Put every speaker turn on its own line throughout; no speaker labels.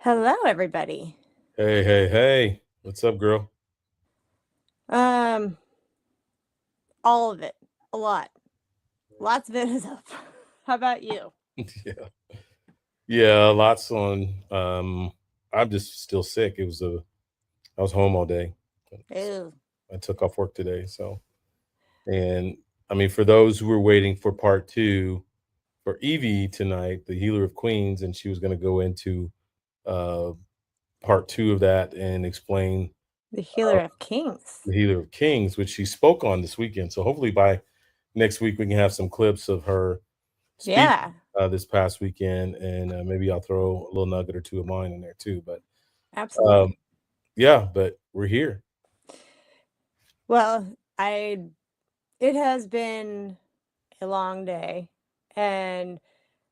Hello, everybody.
Hey. What's up, girl?
Um, all of it, a lot, lots of it is up. How about you?
Yeah. Yeah, lots on. I'm just still sick. I was home all day. So
Ew.
I took off work today. And I mean, for those who were waiting for part two for Evie tonight, the Healer of Queens, and she was going to go into uh, part two of that and explain
The Healer of Kings.
the Healer of Kings, which she spoke on this weekend. So hopefully by next week we can have some clips of her speak
Yeah,
this past weekend, and maybe I'll throw a little nugget or two of mine in there too. But
absolutely.
um, yeah, but we're here.
Well, it has been a long day, and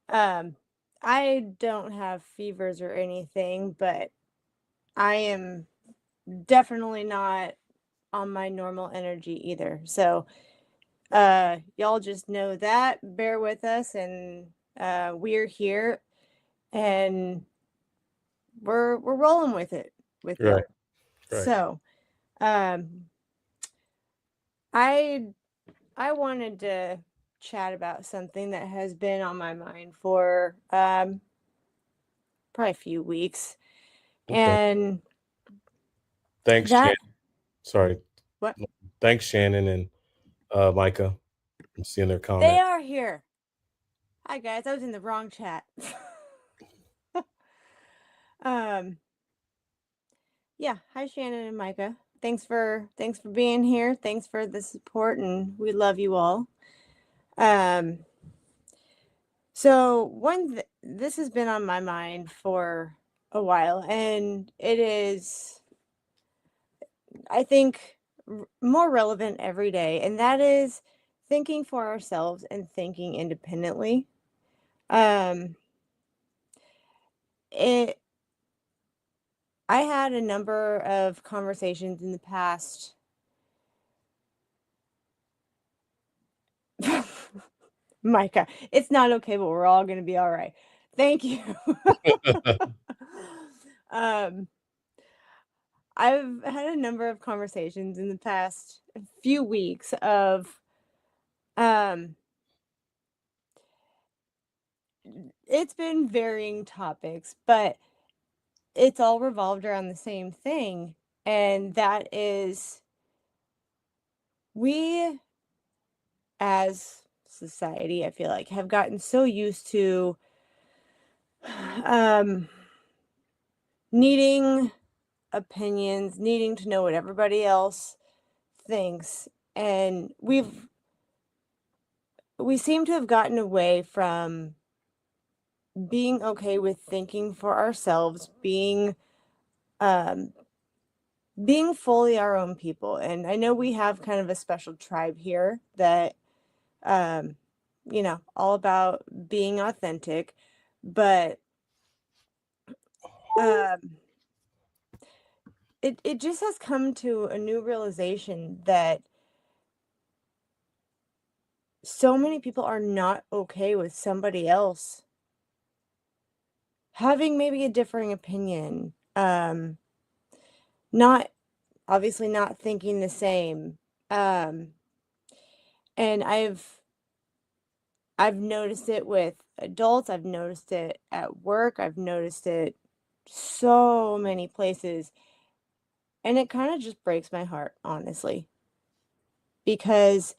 um, I don't have fevers or anything, but I am definitely not on my normal energy either. So, y'all just know that. Bear with us, and we're here, and we're rolling with it with
Right,
y'all.
right.
So, um, I I wanted to chat about something that has been on my mind for probably a few weeks,
Okay.
and
Thanks, Shannon.
that
Sorry.
what
Thanks, Shannon and Micah. I'm seeing their
they
comment.
are here. Hi guys, I was in the wrong chat. um, yeah, hi Shannon and Micah. Thanks for being here. Thanks for the support, and we love you all. Um, So this has been on my mind for a while, and it is, I think, more relevant every day, and that is thinking for ourselves and thinking independently. Um, it I had a number of conversations in the past. Micah, it's not okay, but we're all going to be all right. Thank you. um, I've had a number of conversations in the past few weeks of um it's been varying topics, but it's all revolved around the same thing, and that is we as society, I feel like, have gotten so used to um needing opinions, needing to know what everybody else thinks, and we seem to have gotten away from being okay with thinking for ourselves, um being fully our own people. And I know we have kind of a special tribe here that um all about being authentic, but um it just has come to a new realization that so many people are not okay with somebody else having maybe a differing opinion, not obviously not thinking the same. um and I've noticed it with adults, I've noticed it at work, I've noticed it so many places, and it kind of just breaks my heart, honestly, because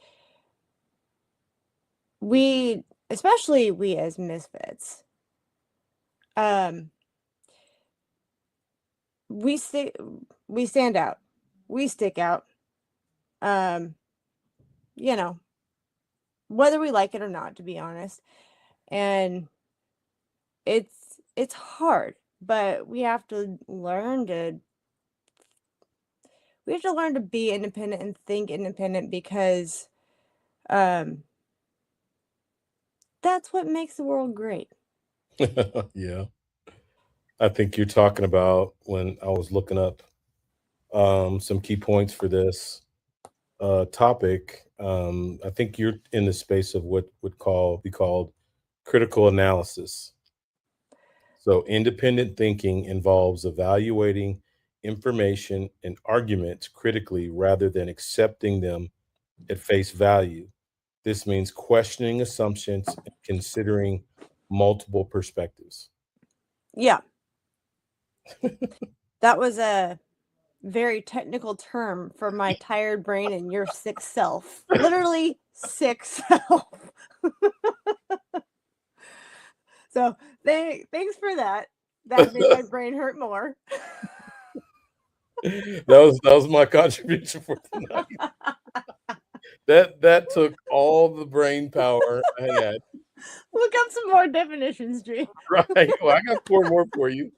we, especially we as misfits, um we stick we stand out. We stick out. Um you know, whether we like it or not, to be honest. And it's hard, but we have to learn to be independent and think independent, because um that's what makes the world great.
Yeah, I think you're talking about when I was looking up some key points for this topic. I think you're in the space of what would call be called critical analysis. So, independent thinking involves evaluating information and arguments critically rather than accepting them at face value. This means questioning assumptions and considering multiple perspectives.
Yeah, that was a very technical term for my tired brain and your sick self. Literally sick self. So thanks for that. That made my brain hurt more.
That was my contribution for tonight. That took all the brain power I had.
Look up some more definitions, Dream.
Right. Well, I got 4 more for you.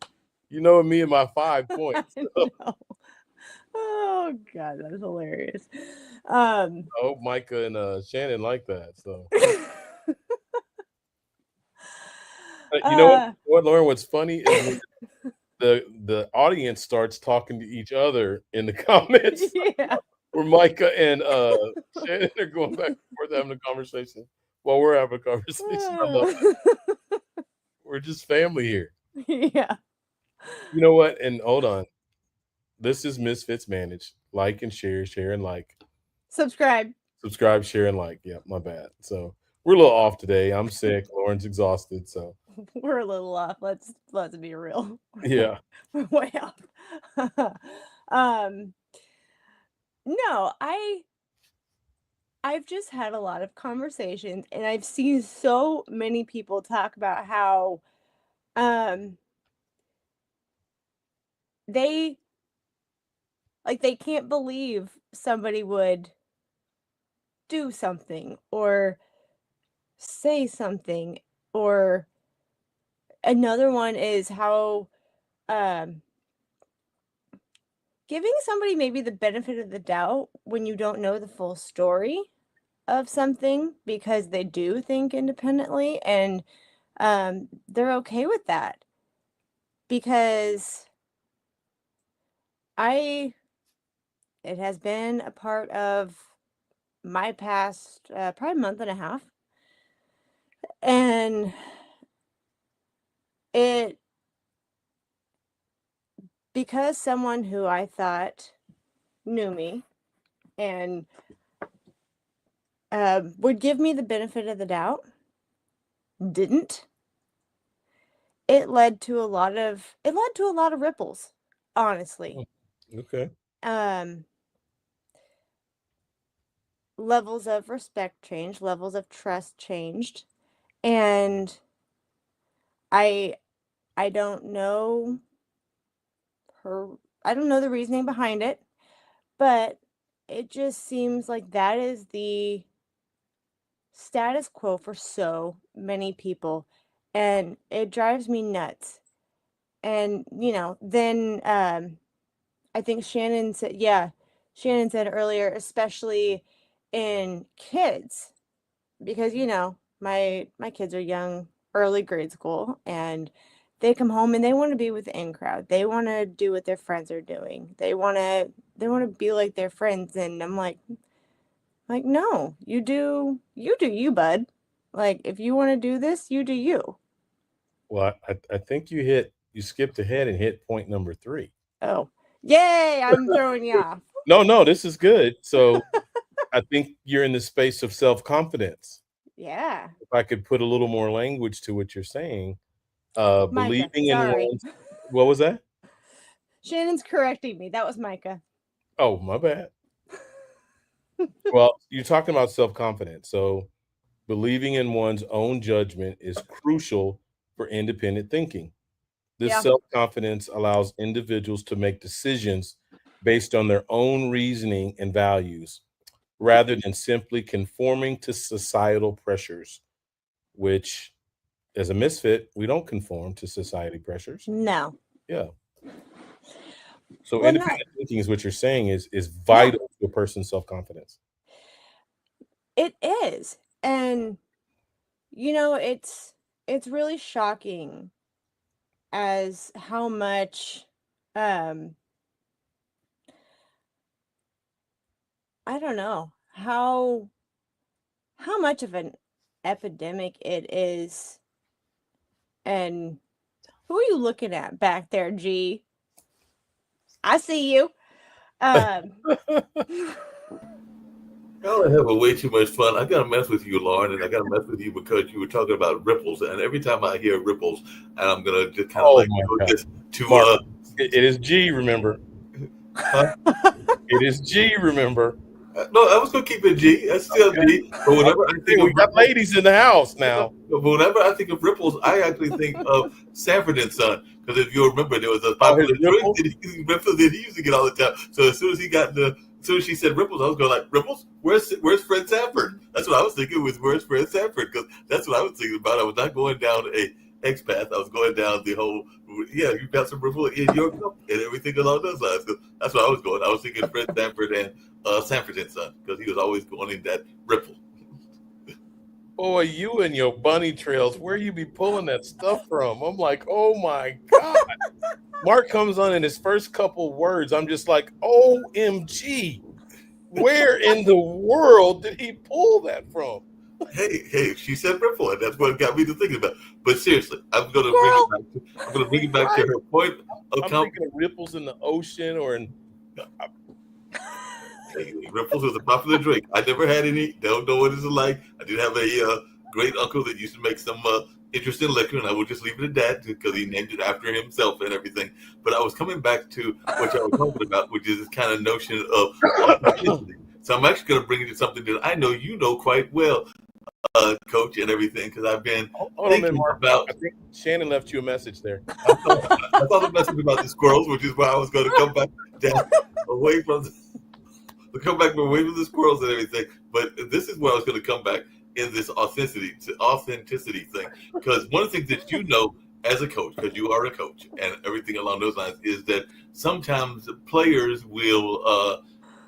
You know me and my 5
I
points.
know. Oh god, that's hilarious. Um
I hope Micah and, Shannon like that, so you know
uh
what, Lauren? What's funny is when the audience starts talking to each other in the comments
yeah.
where Micah and, Shannon are going back and forth having a conversation while we're having a conversation. I love it. We're just family here.
yeah.
You know what? And hold on. This is Misfits Managed. Like and share, share and like.
Subscribe.
Subscribe, share, and like. Yeah, my bad. So we're a little off today. I'm sick. Lauren's exhausted. So
We're a little off. Let's be real.
yeah.
We're way off. um no, I've just had a lot of conversations and I've seen so many people talk about how um they they can't believe somebody would do something or say something, or another one is how um giving somebody maybe the benefit of the doubt when you don't know the full story of something because they do think independently, and they're okay with that because I it has been a part of my past probably month and a half, and it because someone who I thought knew me and would give me the benefit of the doubt didn't. It led to a lot of ripples, honestly.
Mm, okay.
um Levels of respect changed, levels of trust changed, and i I don't know her I don't know the reasoning behind it, but it just seems like that is the status quo for so many people, and it drives me nuts. And then I think Shannon said earlier, especially in kids, because my kids are young, early grade school, and they come home and they want to be with the in crowd. They want to do what their friends are doing. They want to be like their friends, and I'm like, no, you do you, bud. Like, if you want to do this, you do you.
Well, I think you skipped ahead and hit point number 3.
Oh, yay! I'm throwing you off.
No, no, this is good. So I think you're in the space of self-confidence.
Yeah,
If I could put a little more language to what you're saying,
Micah.
believing in
Sorry,
one's what was that?
Shannon's correcting me. That was Micah.
Oh, my bad. Well, you're talking about self-confidence. So believing in one's own judgment is crucial for independent thinking. This
Yeah.
self-confidence allows individuals to make decisions based on their own reasoning and values rather than simply conforming to societal pressures, which as a misfit, we don't conform to society pressures.
No.
Yeah. So
Well, not.
independent thinking is what you're saying is
Yeah,
vital to a person's self-confidence.
it is. And it's really shocking as how much um I don't know how much of an epidemic it is, and Who are you looking at back there, G? I see you. Um,
Y'all are having way too much fun. I gotta mess with you, Lauren, and I gotta mess with you because you were talking about ripples, and every time I hear ripples, and I'm gonna just kind of
Oh
like
my
go
God,
just to
Mark, it is G. Remember,
huh?
it is G. Remember.
No, I was gonna keep it G. That's still
Okay,
G. But
I'm
whenever I
just
think
saying
of
we got
ripples,
ladies in the house now.
but whenever I think of ripples, I actually think of Sanford and Son. Because if you remember, there was a
Oh, his
popular drink
ripples.
that he used to get all the time. So as soon as he got the, as soon as she said ripples, I was going like, ripples? Where's Fred Sanford? That's what I was thinking was where's Fred Sanford? Because that's what I was thinking about. I was not going down a X path. I was going down the whole, yeah, you got some ripple in your cup and everything along those lines. 'Cause that's what I was going. I was thinking Fred Sanford and Sanford and Son because he was always going in that ripple.
Boy, you and your bunny trails, where you be pulling that stuff from? I'm like, oh my God. Mark comes on in his first couple words. I'm just like, OMG. Where in the world did he pull that from?
Hey, she said ripple, and that's what got me to thinking about it. But seriously,
squirrel.
I'm gonna bring it back to
Right.
her point of
I'm thinking of ripples in the ocean or in.
Hey, ripples was a popular drink. I never had any. Don't know what it's like. I did have a great uncle that used to make some interesting liquor, and I will just leave it at that because he named it after himself and everything. But I was coming back to what y'all were talking about, which is this kind of notion of authenticity. So I'm actually going to bring you to something that I know you know quite well, Coach, and everything, because I've been
Hold on a minute,
thinking
Mark. I
about.
think Shannon left you a message there.
I thought the message about the squirrels, which is why I was going to come back down away from we come back away from the squirrels and everything. But this is where I was going to come back in this authenticity thing. Because one of the things that you know as a coach, because you are a coach and everything along those lines, is that sometimes players will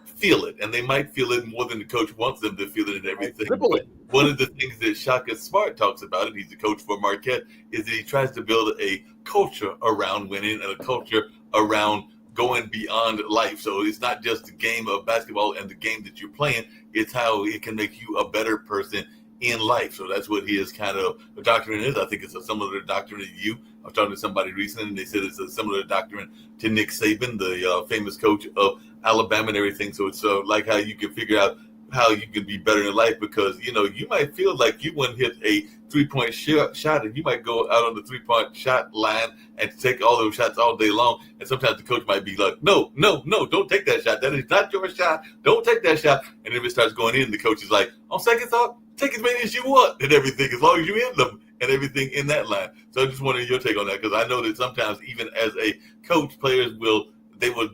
feel it, and they might feel it more than the coach wants them to feel it and
Right?
everything.
Ripple
But
it.
one of the things that Shaka Smart talks about, and he's the coach for Marquette, is that he tries to build a culture around winning and a culture around going beyond life. So it's not just the game of basketball and the game that you're playing, it's how it can make you a better person in life. So that's what his kind of doctrine is. I think it's a similar doctrine to you. I was talking to somebody recently, and they said it's a similar doctrine to Nick Saban, the famous coach of Alabama and everything. So it's like how you can figure out how you can be better in life because you might feel like you wouldn't hit a 3 point shot and you might go out on the 3 point shot line and take all those shots all day long. And sometimes the coach might be like, no, no, no, don't take that shot. That is not your shot. Don't take that shot. And if it starts going in, the coach is like, on second thought, take as many as you want and everything, as long as you hit them and everything in that line. So I just wanted your take on that because I know that sometimes even as a coach, players will they will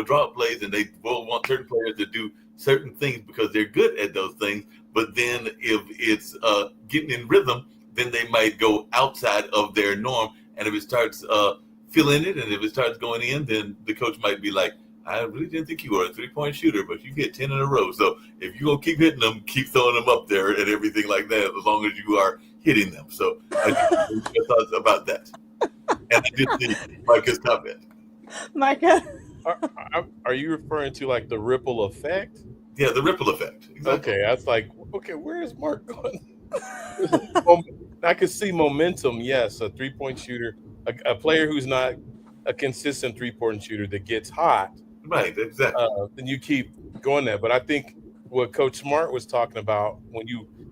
draw up plays and they will want certain players to do certain things because they're good at those things. But then if it's getting in rhythm, then they might go outside of their norm. And if it starts feeling it, and if it starts going in, then the coach might be like, I really didn't think you were a 3 point shooter, but you hit 10 in a row. So if you're going to keep hitting them, keep throwing them up there and everything like that, as long as you are hitting them. So I just your thoughts about that. And I did see Micah's comment.
Micah.
Are, are you referring to like the ripple effect?
Yeah, the ripple effect. Exactly.
Okay, that's like, okay, where is Mark going? Mom- I could see momentum. Yes, a 3 point shooter, a player who's not a consistent 3 point shooter that gets hot,
Right, exactly.
then you keep going there. But I think what Coach Smart was talking about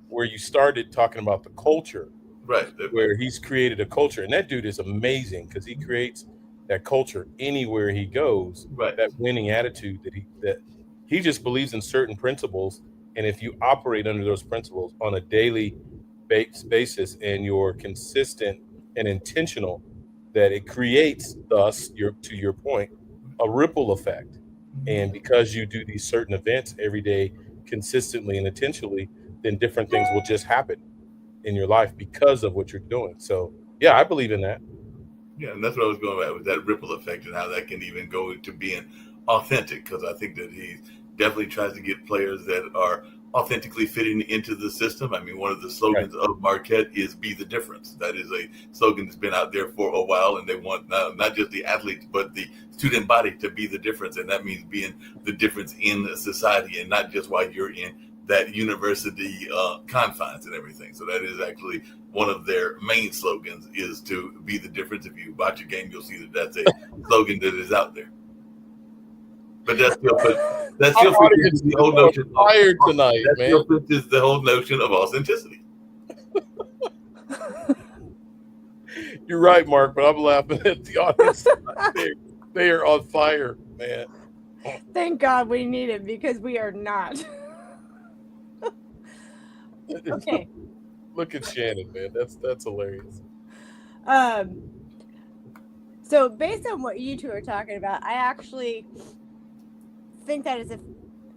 where you started talking about the culture,
Right,
where he's created a culture, and that dude is amazing because he creates that culture anywhere he goes.
right.
That winning attitude that he just believes in certain principles, and if you operate under those principles on a daily basis and you're consistent and intentional, that it creates thus your to your point a ripple effect. And because you do these certain events every day consistently and intentionally, then different things will just happen in your life because of what you're doing. So yeah, I believe in that.
Yeah, and that's what I was going about with that ripple effect and how that can even go into being authentic. Because I think that he definitely tries to get players that are authentically fitting into the system. I mean, one of the
Right.
slogans of Marquette is "Be the difference." That is a slogan that's been out there for a while, and they want not just the athletes but the student body to be the difference, and that means being the difference in society, and not just while you're in that university confines and everything. So that is actually one of their main slogans, is to be the difference. If you watch a game, you'll see that that's a slogan that is out there. But that
Our
still fits
audience
into the
is
whole
on
notion
fire tonight,
that
man.
still fits into the whole notion of authenticity.
You're right, Mark, but I'm laughing at the audience. They are on fire, man.
Thank God we need it because we are not. Okay.
Look at Shannon, man. That's hilarious.
Um. So based on what you two are talking about, I actually think that is,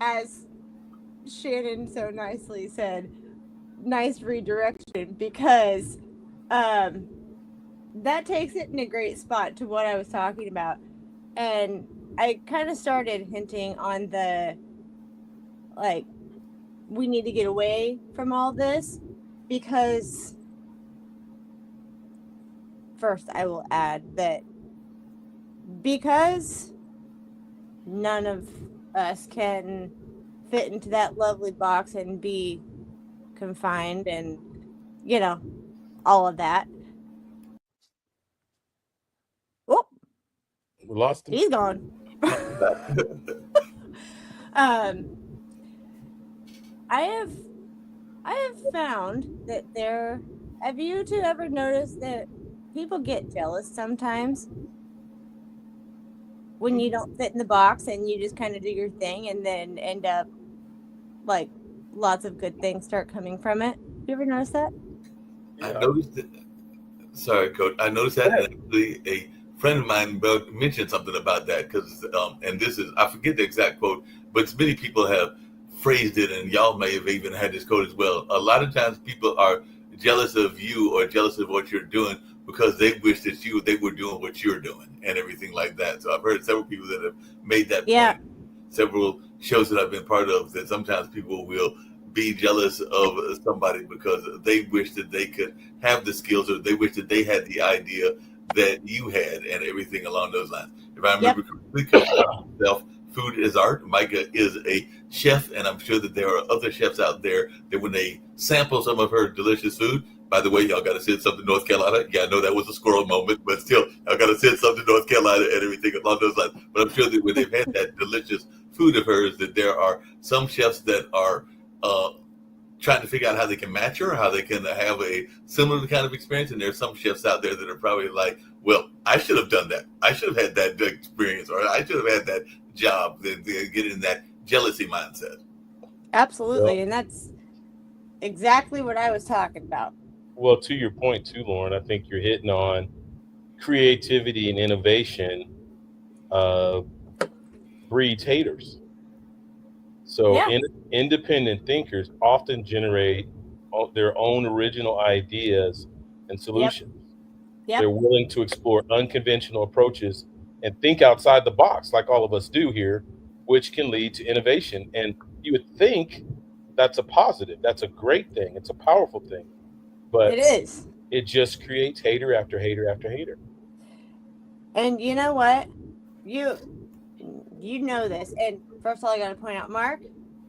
as Shannon so nicely said, nice redirection, because that takes it in a great spot to what I was talking about. And I kind of started hinting on the, like, we need to get away from all this, because first I will add that because none of us can fit into that lovely box and be confined and, you know, all of that. Oh,
We lost him.
he's gone. I have found that there. Have you two ever noticed that people get jealous sometimes when you don't fit in the box and you just kind of do your thing and then end up like lots of good things start coming from it? You ever notice that?
I
Yeah.
noticed that. Sorry, Coach. I noticed that, and actually, a friend of mine mentioned something about that because, and this is, I forget the exact quote, but many people have phrased it, and y'all may have even had this quote as well. A lot of times, people are jealous of you or jealous of what you're doing because they wish that they were doing what you're doing and everything like that. So I've heard several people that have made that
Yeah.
point. Several shows that I've been part of, that sometimes people will be jealous of somebody because they wish that they could have the skills, or they wish that they had the idea that you had, and everything along those lines. If I remember correctly, Coach himself, food is art. Micah is a chef, and I'm sure that there are other chefs out there that when they sample some of her delicious food, by the way, y'all got to send something to North Carolina. Yeah, I know that was a squirrel moment, but still, y'all got to send something to North Carolina and everything along those lines. But I'm sure that when they've had that delicious food of hers, that there are some chefs that are trying to figure out how they can match her, how they can have a similar kind of experience. And there's some chefs out there that are probably like, well, I should have done that. I should have had that experience, or I should have had that job. They get in that jealousy mindset.
Absolutely.
Well,
And that's exactly what I was talking about.
well, to your point too, Lauren, I think you're hitting on creativity and innovation breeds haters. So
Yeah.
independent thinkers often generate their own original ideas and
Yep.
solutions.
Yep.
They're willing to explore unconventional approaches and think outside the box, like all of us do here, which can lead to innovation. And you would think that's a positive, that's a great thing, it's a powerful thing,
It
but
is.
it just creates hater after hater after hater.
And you know what? You know this. And first of all, I got to point out, Mark,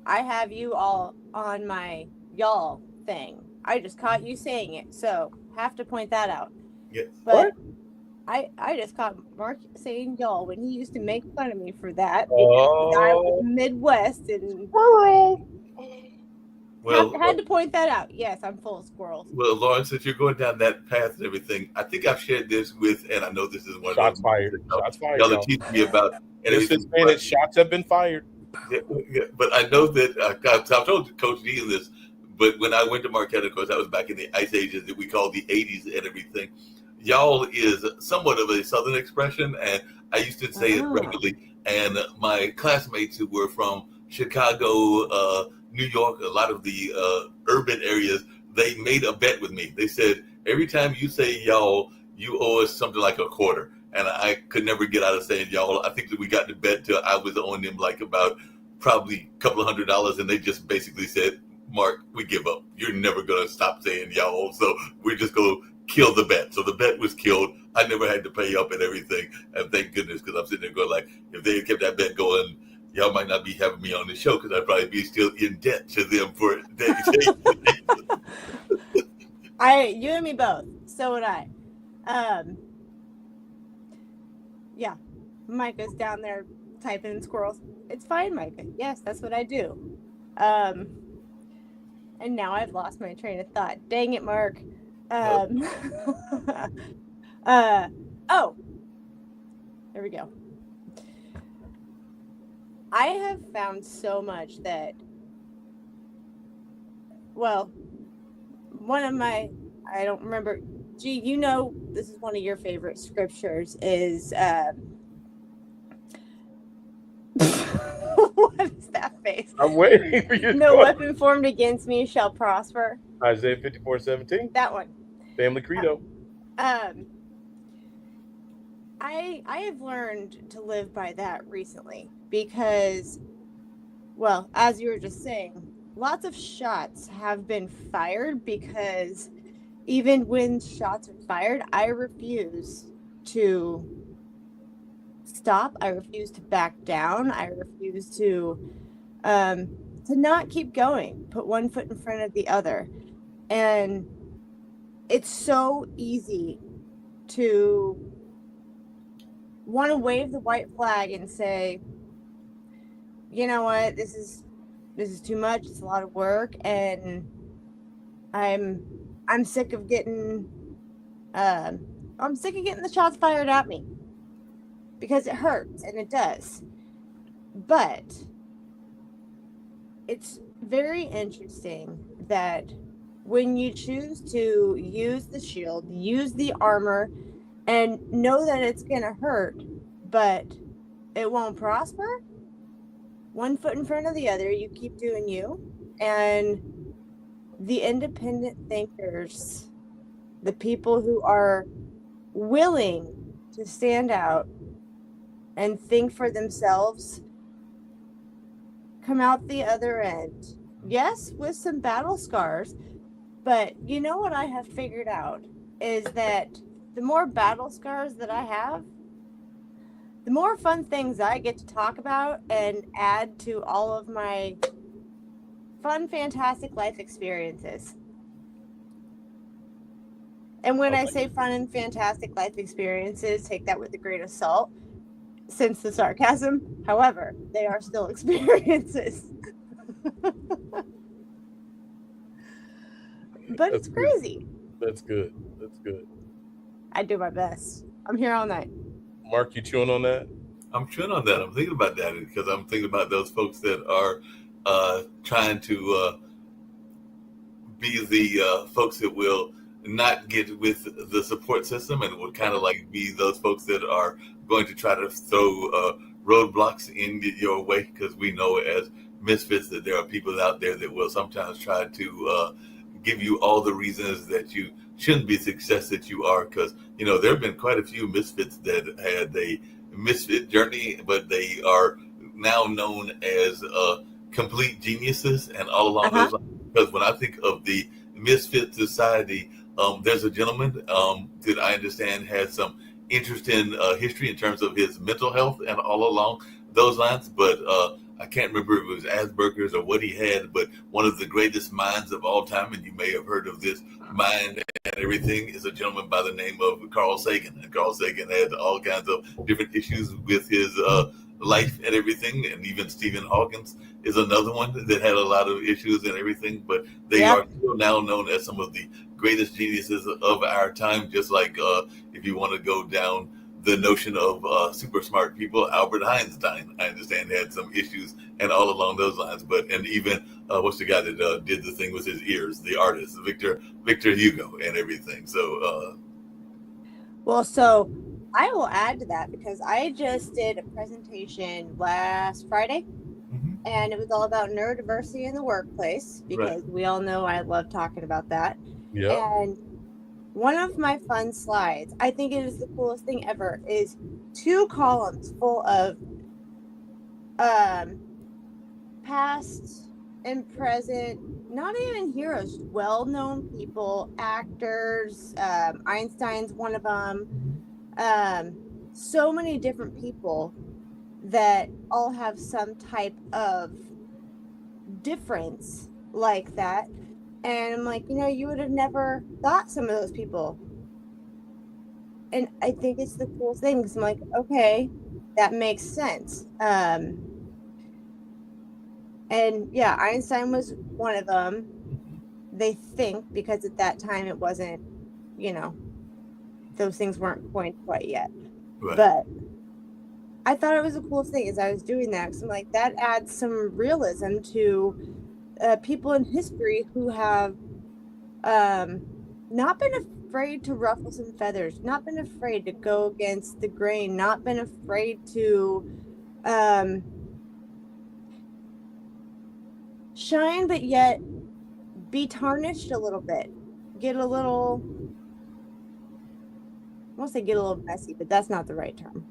I have you all on my y'all thing. I just caught you saying it, so have to point that out.
Yes.
But
What?
I just caught Mark saying y'all when he used to make fun of me for that because I was
Oh,
Midwest and
Well,
had to point that out. Yes, I'm full of squirrels.
well, Lauren, since you're going down that path and everything, I think I've shared this with, and I know this is one of
shots
those
fired.
that
Shots fired,
y'all are
y'all.
teaching me about and
Misfits
everything.
fans, shots have been fired.
But I know that I've told Coach Dean this. But when I went to Marquette, of course, that was back in the ice ages that we call the '80s and everything. Y'all is somewhat of a Southern expression, and I used to say it regularly. And my classmates who were from Chicago, New York, a lot of the urban areas, they made a bet with me. They said, every time you say y'all, you owe us something like a quarter. And I could never get out of saying y'all. I think that we got to bet till I was owing them like about probably a couple of $100, and they just basically said, Mark, we give up. You're never going to stop saying y'all, so we're just going to kill the bet. So the bet was killed. I never had to pay up and everything, and thank goodness, because I'm sitting there going like, if they had kept that bet going, y'all might not be having me on the show because I'd probably be still in debt to them for days.
You and me both. So would I. Um, yeah. Micah's down there typing squirrels. It's fine, Micah. Yes, that's what I do. Um, and now I've lost my train of thought. Dang it, Mark. Um, oh, there we go. I have found so much that, well, one of my, I don't remember. Gee, you know, this is one of your favorite scriptures is, what is that face?
I'm waiting for you to
No
go.
weapon formed against me shall prosper.
Isaiah 54:17.
That one.
Family credo.
I have learned to live by that recently because, well, as you were just saying, lots of shots have been fired because even when shots are fired, I refuse to stop. I refuse to back down. I refuse to not keep going. Put one foot in front of the other, and it's so easy to want to wave the white flag and say, you know what, this is too much. It's a lot of work, and I'm sick of getting the shots fired at me because it hurts, and it does. But it's very interesting that when you choose to use the shield, use the armor, and know that it's gonna hurt, but it won't prosper, one foot in front of the other, you keep doing you, and the independent thinkers, the people who are willing to stand out and think for themselves, come out the other end. Yes, with some battle scars, but you know what I have figured out is that the more battle scars that I have, the more fun things I get to talk about and add to all of my fun, fantastic life experiences. And when I say fun and fantastic life experiences, take that with a grain of salt, since the sarcasm. However, they are still experiences. But it's crazy.
That's good. That's good.
I do my best. I'm here all night.
Mark, you chewing on that?
I'm chewing on that. I'm thinking about that because I'm thinking about those folks that are trying to be the folks that will not get with the support system and will kind of like be those folks that are going to try to throw roadblocks in your way, because we know as misfits that there are people out there that will sometimes try to give you all the reasons that you shouldn't be the success that you are, because you know there have been quite a few misfits that had a misfit journey, but they are now known as complete geniuses and all along those lines. Because when I think of the Misfit Society, there's a gentleman that I understand has some interesting history in terms of his mental health and all along those lines. But I can't remember if it was Asperger's or what he had, but one of the greatest minds of all time, and you may have heard of this mind and everything, is a gentleman by the name of Carl Sagan. And Carl Sagan had all kinds of different issues with his life and everything, and even Stephen Hawkins is another one that had a lot of issues and everything, but they are still now known as some of the greatest geniuses of our time. Just like if you want to go down the notion of super smart people, Albert Einstein, I understand, had some issues and all along those lines. But and even what's the guy that did the thing with his ears, the artist, Victor Hugo and everything. So
well, so I will add to that because I just did a presentation last Friday, and it was all about neurodiversity in the workplace, because we all know I love talking about that. And one of my fun slides, I think it is the coolest thing ever, is 2 columns full of past and present, not even heroes, well-known people, actors. Einstein's one of them. So many different people that all have some type of difference like that. And I'm like, you would have never thought some of those people. And I think it's the cool thing because I'm like, okay, that makes sense. And yeah, Einstein was one of them. They think because at that time it wasn't, those things weren't coined quite yet.
Right.
But I thought it was the coolest thing as I was doing that because I'm like, that adds some realism to people in history who have not been afraid to ruffle some feathers, not been afraid to go against the grain, not been afraid to um, shine, but yet be tarnished a little bit, get a little, I won't say get a little messy, but that's not the right term.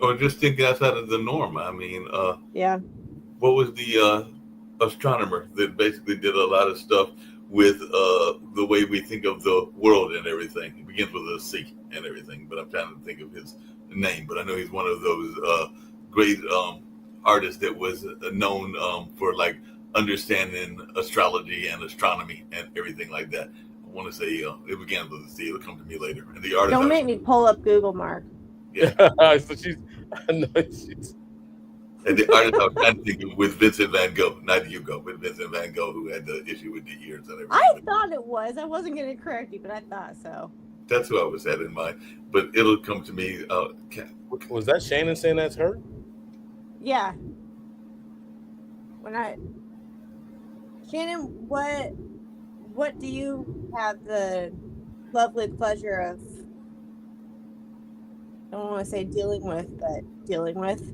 Or just thinking outside of the norm. I mean,
Yeah.
what was the astronomer that basically did a lot of stuff with the way we think of the world and everything? It begins with a C and everything, but I'm trying to think of his name. But I know he's one of those great artists that was known for like understanding astrology and astronomy and everything like that. I want to say it begins with a C. It'll come to me later. And the artist,
Don't make me pull up Google, Mark.
yeah.
So she's, I know she's.
And the artist I was trying to think of with Vincent Van Gogh, not Hugo, but Vincent Van Gogh, who had the issue with the ears and everything.
I thought it was. I wasn't going to correct you, but I thought so.
That's who I was had in mind. But it'll come to me.
Was that Shannon saying that's her?
Yeah. Shannon, what do you have the lovely pleasure of, I don't want to say dealing with, but dealing with?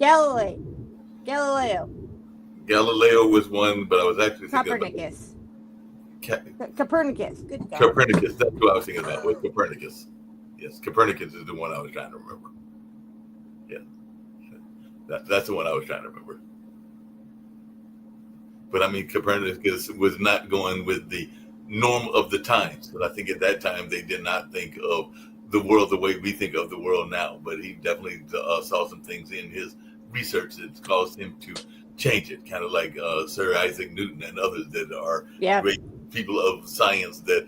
Galileo
was one, but I was actually thinking
Copernicus. Good God.
Copernicus. That's who I was thinking about. Was Copernicus? Yes, Copernicus is the one I was trying to remember. Yeah, that's the one I was trying to remember. But I mean, Copernicus was not going with the norm of the times. But I think at that time they did not think of the world the way we think of the world now. But he definitely saw some things in his research that caused him to change it, kind of like Sir Isaac Newton and others that are great people of science that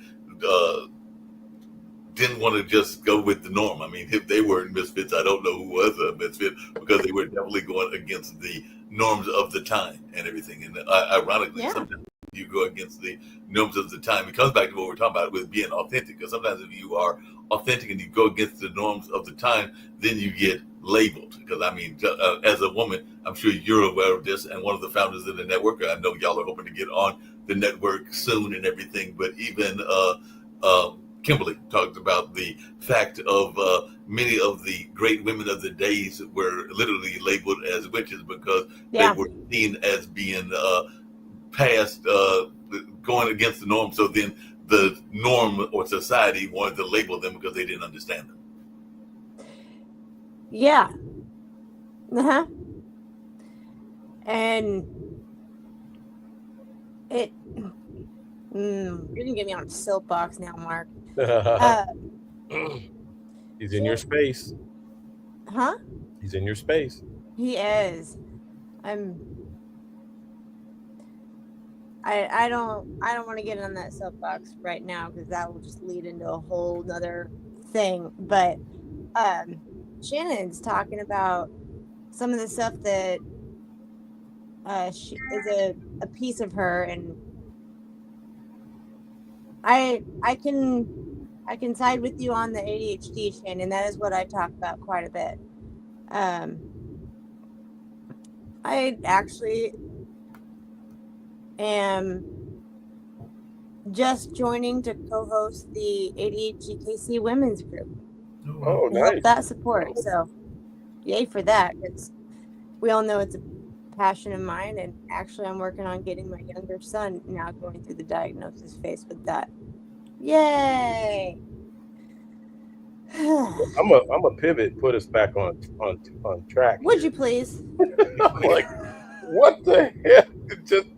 didn't want to just go with the norm. I mean, if they weren't misfits, I don't know who was a misfit because they were definitely going against the norms of the time and everything. And ironically, sometimes you go against the norms of the time. It comes back to what we're talking about with being authentic. Because sometimes if you are authentic and you go against the norms of the time, then you get labeled. Because I mean, as a woman, I'm sure you're aware of this, and one of the founders of the network. I know y'all are hoping to get on the network soon and everything. But even Kimberly talked about the fact of many of the great women of the days were literally labeled as witches because they were seen as being past going against the norm. So then the norm or society wanted to label them because they didn't understand them.
Yeah. Uh-huh. And it you're gonna get me on a soapbox now, Mark.
He's in your space.
Huh?
He's in your space.
He is. I don't want to get on that soapbox right now because that will just lead into a whole nother thing. But Shannon's talking about some of the stuff that she is a piece of her, and I can side with you on the ADHD, Shannon. That is what I talk about quite a bit. I actually am just joining to co-host the ADHD women's group.
Oh, nice.
Help that support. So, yay for that. We all know it's a passion of mine, and actually I'm working on getting my younger son now going through the diagnosis phase with that. Yay!
I'm a pivot, put us back on track.
Would you please?
I'm like, what the hell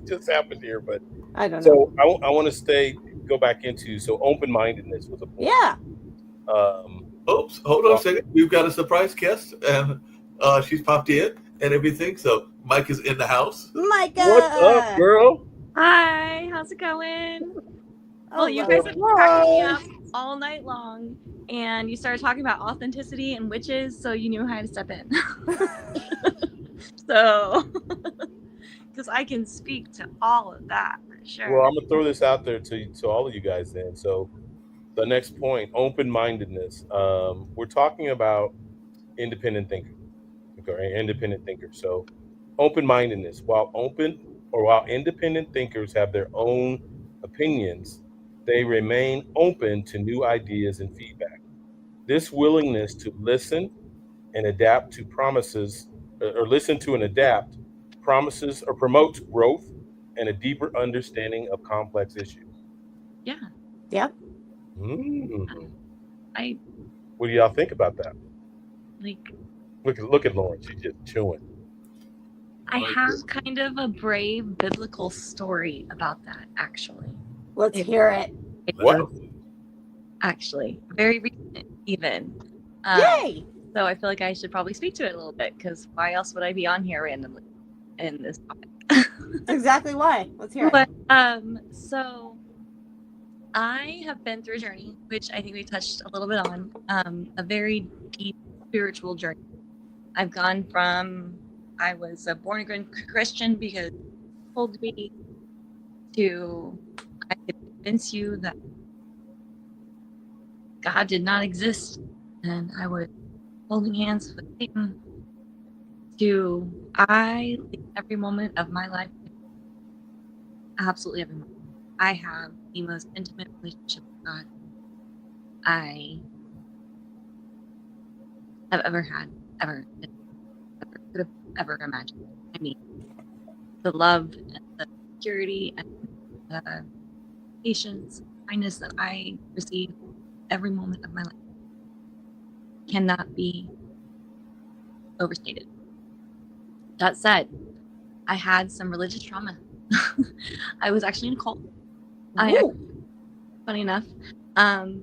just happened here? But
I don't know.
So I want to go back into open-mindedness was a point.
Yeah.
Um,
Oops, hold on a
well,
second. We've got a surprise guest, and she's popped in and everything. So Mike is in the house.
what's up,
Micah!
girl?
Hi, how's it going? Well, you guys have been cracking me up
Surprise!
all night long, and you started talking about authenticity and witches, so you knew how to step in. So, because I can speak to all of that for
Well,
sure.
I'm gonna throw this out there to all of you guys. Then, so the next point, open-mindedness. We're talking about independent thinking, okay, independent thinkers. So, open-mindedness. While independent thinkers have their own opinions, they remain open to new ideas and feedback. This willingness to listen and adapt to promises, or listen to and adapt promises, or promotes growth and a deeper understanding of complex issues.
Yeah,
Yep.
Mm.
I
What do y'all think about that?
like.
Look at Lauren. She's just chewing.
I have kind of a brave biblical story about that, actually.
Let's
If
hear it.
it's
Wow.
actually very recent, even.
Yay!
So I feel like I should probably speak to it a little bit, because why else would I be on here randomly in this topic?
That's exactly why. Let's hear it.
But so I have been through a journey, which I think we touched a little bit on, a very deep spiritual journey. I've gone from I was a born again Christian because it told me to I could convince you that God did not exist, and I was holding hands with Satan. To I live every moment of my life, absolutely every moment. I have the most intimate relationship with God I have ever had, ever could have ever imagined. I mean, the love and the security and the patience, kindness that I receive every moment of my life cannot be overstated. That said, I had some religious trauma. I was actually in a cult.
Ooh.
Funny enough. And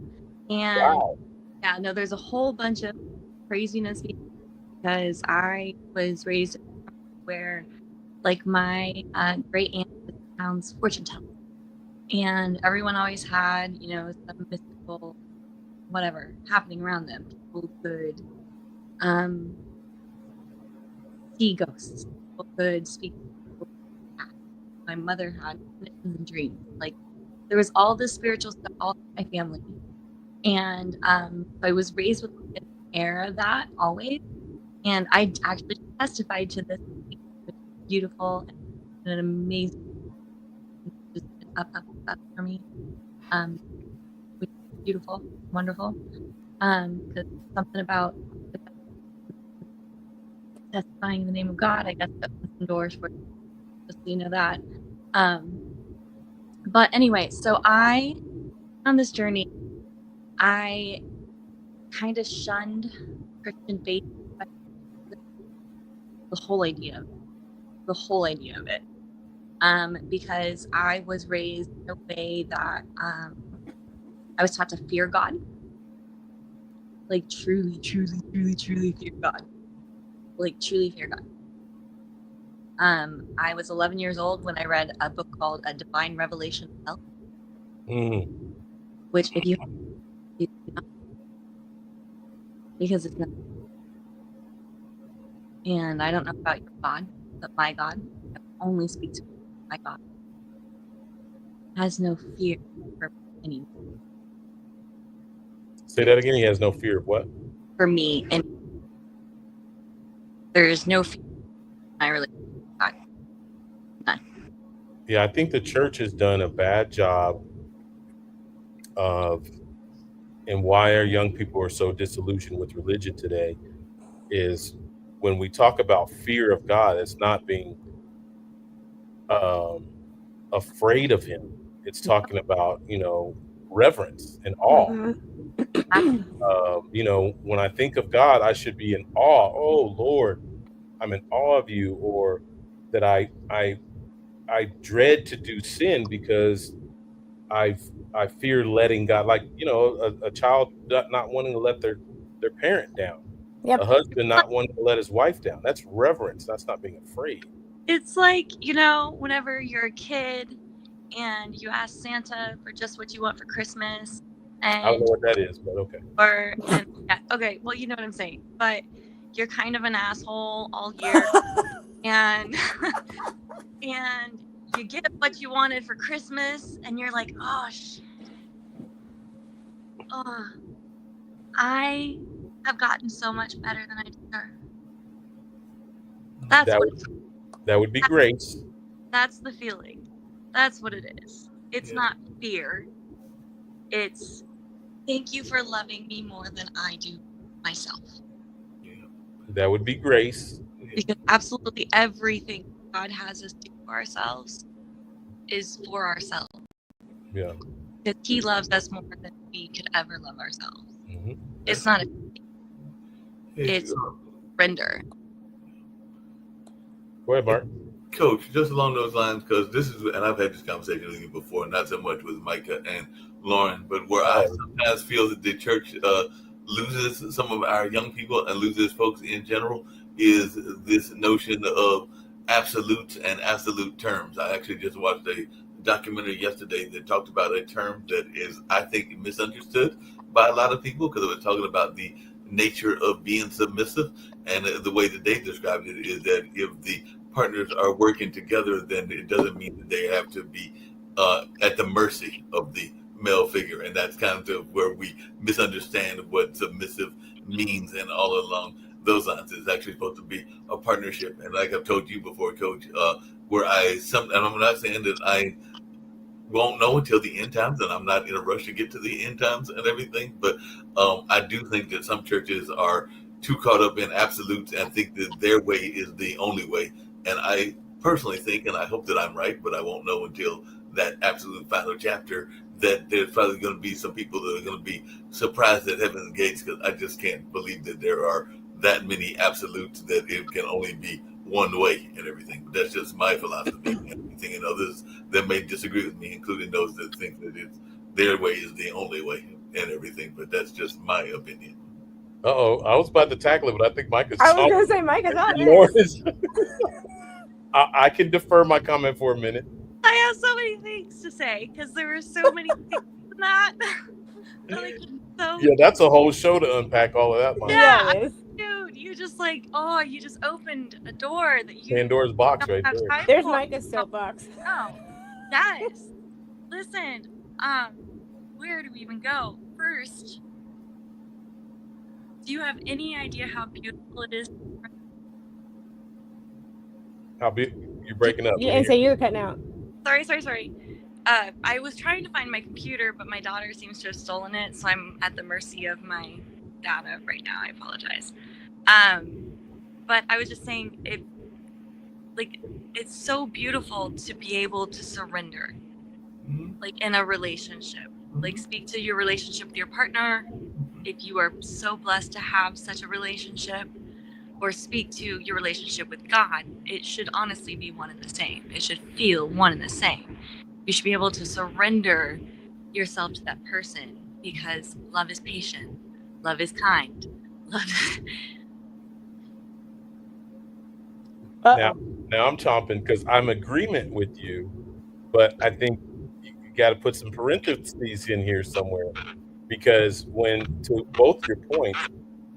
Wow.
yeah, no, there's a whole bunch of craziness because I was raised where, like, my great aunt was the town's fortune teller, and everyone always had, some mystical whatever happening around them. People could see ghosts. People could speak. My mother had visions and dreams. Like, there was all this spiritual stuff all in my family, and I was raised with an air of that always. And I actually testified to this, which is beautiful and an amazing, just up for me, which is beautiful, wonderful. Because something about testifying in the name of God, I guess that opens some doors for just so you know that. But anyway, so on this journey, I kind of shunned Christian faith, the whole idea of it. Because I was raised in a way that I was taught to fear God, like truly, truly, truly, truly fear God, like truly fear God. I was 11 years old when I read a book called A Divine Revelation of Hell, which if you because it's not, and I don't know about your God, but my God, I only speak to my God, has no fear for anyone.
Say that again. He has no fear of what?
For me, and there's no fear in my relationship with God. None.
Yeah, I think the church has done a bad job of, and why our young people are so disillusioned with religion today is when we talk about fear of God, it's not being um, afraid of Him. It's talking about, reverence and awe. When I think of God, I should be in awe. Oh Lord, I'm in awe of you, or that I dread to do sin because I I fear letting God, like, a child not wanting to let their parent down, a
Yep.
husband not wanting to let his wife down. That's reverence. That's not being afraid.
It's like, you know, whenever you're a kid and you ask Santa for just what you want for Christmas,
I don't know
and
what that is, but okay.
and yeah, okay, well, you know what I'm saying. But you're kind of an asshole all year, and and you get what you wanted for Christmas, and you're like, oh shit, oh, I have gotten so much better than I deserve. That's
That
what
would that would be grace.
that's the feeling. That's what it is. It's
Yeah.
not fear. It's thank you for loving me more than I do myself.
Yeah.
That would be grace.
Yeah.
Because absolutely everything God has us do for ourselves is for ourselves.
Yeah.
Because He loves us more than we could ever love ourselves.
Hmm.
It's not a,
Hey,
it's surrender.
Go ahead, Mark.
Coach, just along those lines, because this is, and I've had this conversation with you before, not so much with Micah and Lauren, but where I
Oh,
sometimes feel that the church loses some of our young people and loses folks in general is this notion of absolutes and absolute terms. I actually just watched a documentary yesterday that talked about a term that is, I think, misunderstood by a lot of people because it was talking about the nature of being submissive. And the way that they described it is that if the partners are working together, then it doesn't mean that they have to be at the mercy of the male figure, and that's kind of where we misunderstand what submissive means. And all along those lines, it's actually supposed to be a partnership. And like I've told you before, Coach, where and I'm not saying that I won't know until the end times, and I'm not in a rush to get to the end times and everything. But I do think that some churches are too caught up in absolutes and think that their way is the only way. And I personally think, and I hope that I'm right, but I won't know until that absolute final chapter, that there's probably going to be some people that are going to be surprised at heaven's gates because I just can't believe that there are that many absolutes that it can only be one way and everything. But that's just my philosophy and everything. And others that may disagree with me, including those that think that it's their way is the only way and everything. But that's just my opinion.
uh-oh. I was about to tackle it, but I think Mike is
I was gonna
chomping.
say Mike is on
Lauren
this.
is. I can defer my comment for a minute.
I have so many things to say because there were so many things in that that I could so
Yeah, that's a whole show to unpack all of that, Mike.
Yeah,
yeah.
it is.
Dude, you just like you just opened a door that you
Pandora's box
don't
right
have
there.
time
There's
for.
Micah's
Oh,
soapbox.
no. Yes. Listen, um, where do we even go? First, do you have any idea how beautiful it is?
You're breaking up.
Yeah, and say you're cutting out.
Sorry. I was trying to find my computer, but my daughter seems to have stolen it, so I'm at the mercy of my data right now. I apologize. But I was just saying it's so beautiful to be able to surrender, like in a relationship. Like speak to your relationship with your partner, if you are so blessed to have such a relationship, or speak to your relationship with God. It should honestly be one and the same. It should feel one and the same. You should be able to surrender yourself to that person because love is patient, love is kind, love is...
Now, now I'm chomping because I'm agreement with you, but I think you got to put some parentheses in here somewhere because to both your points,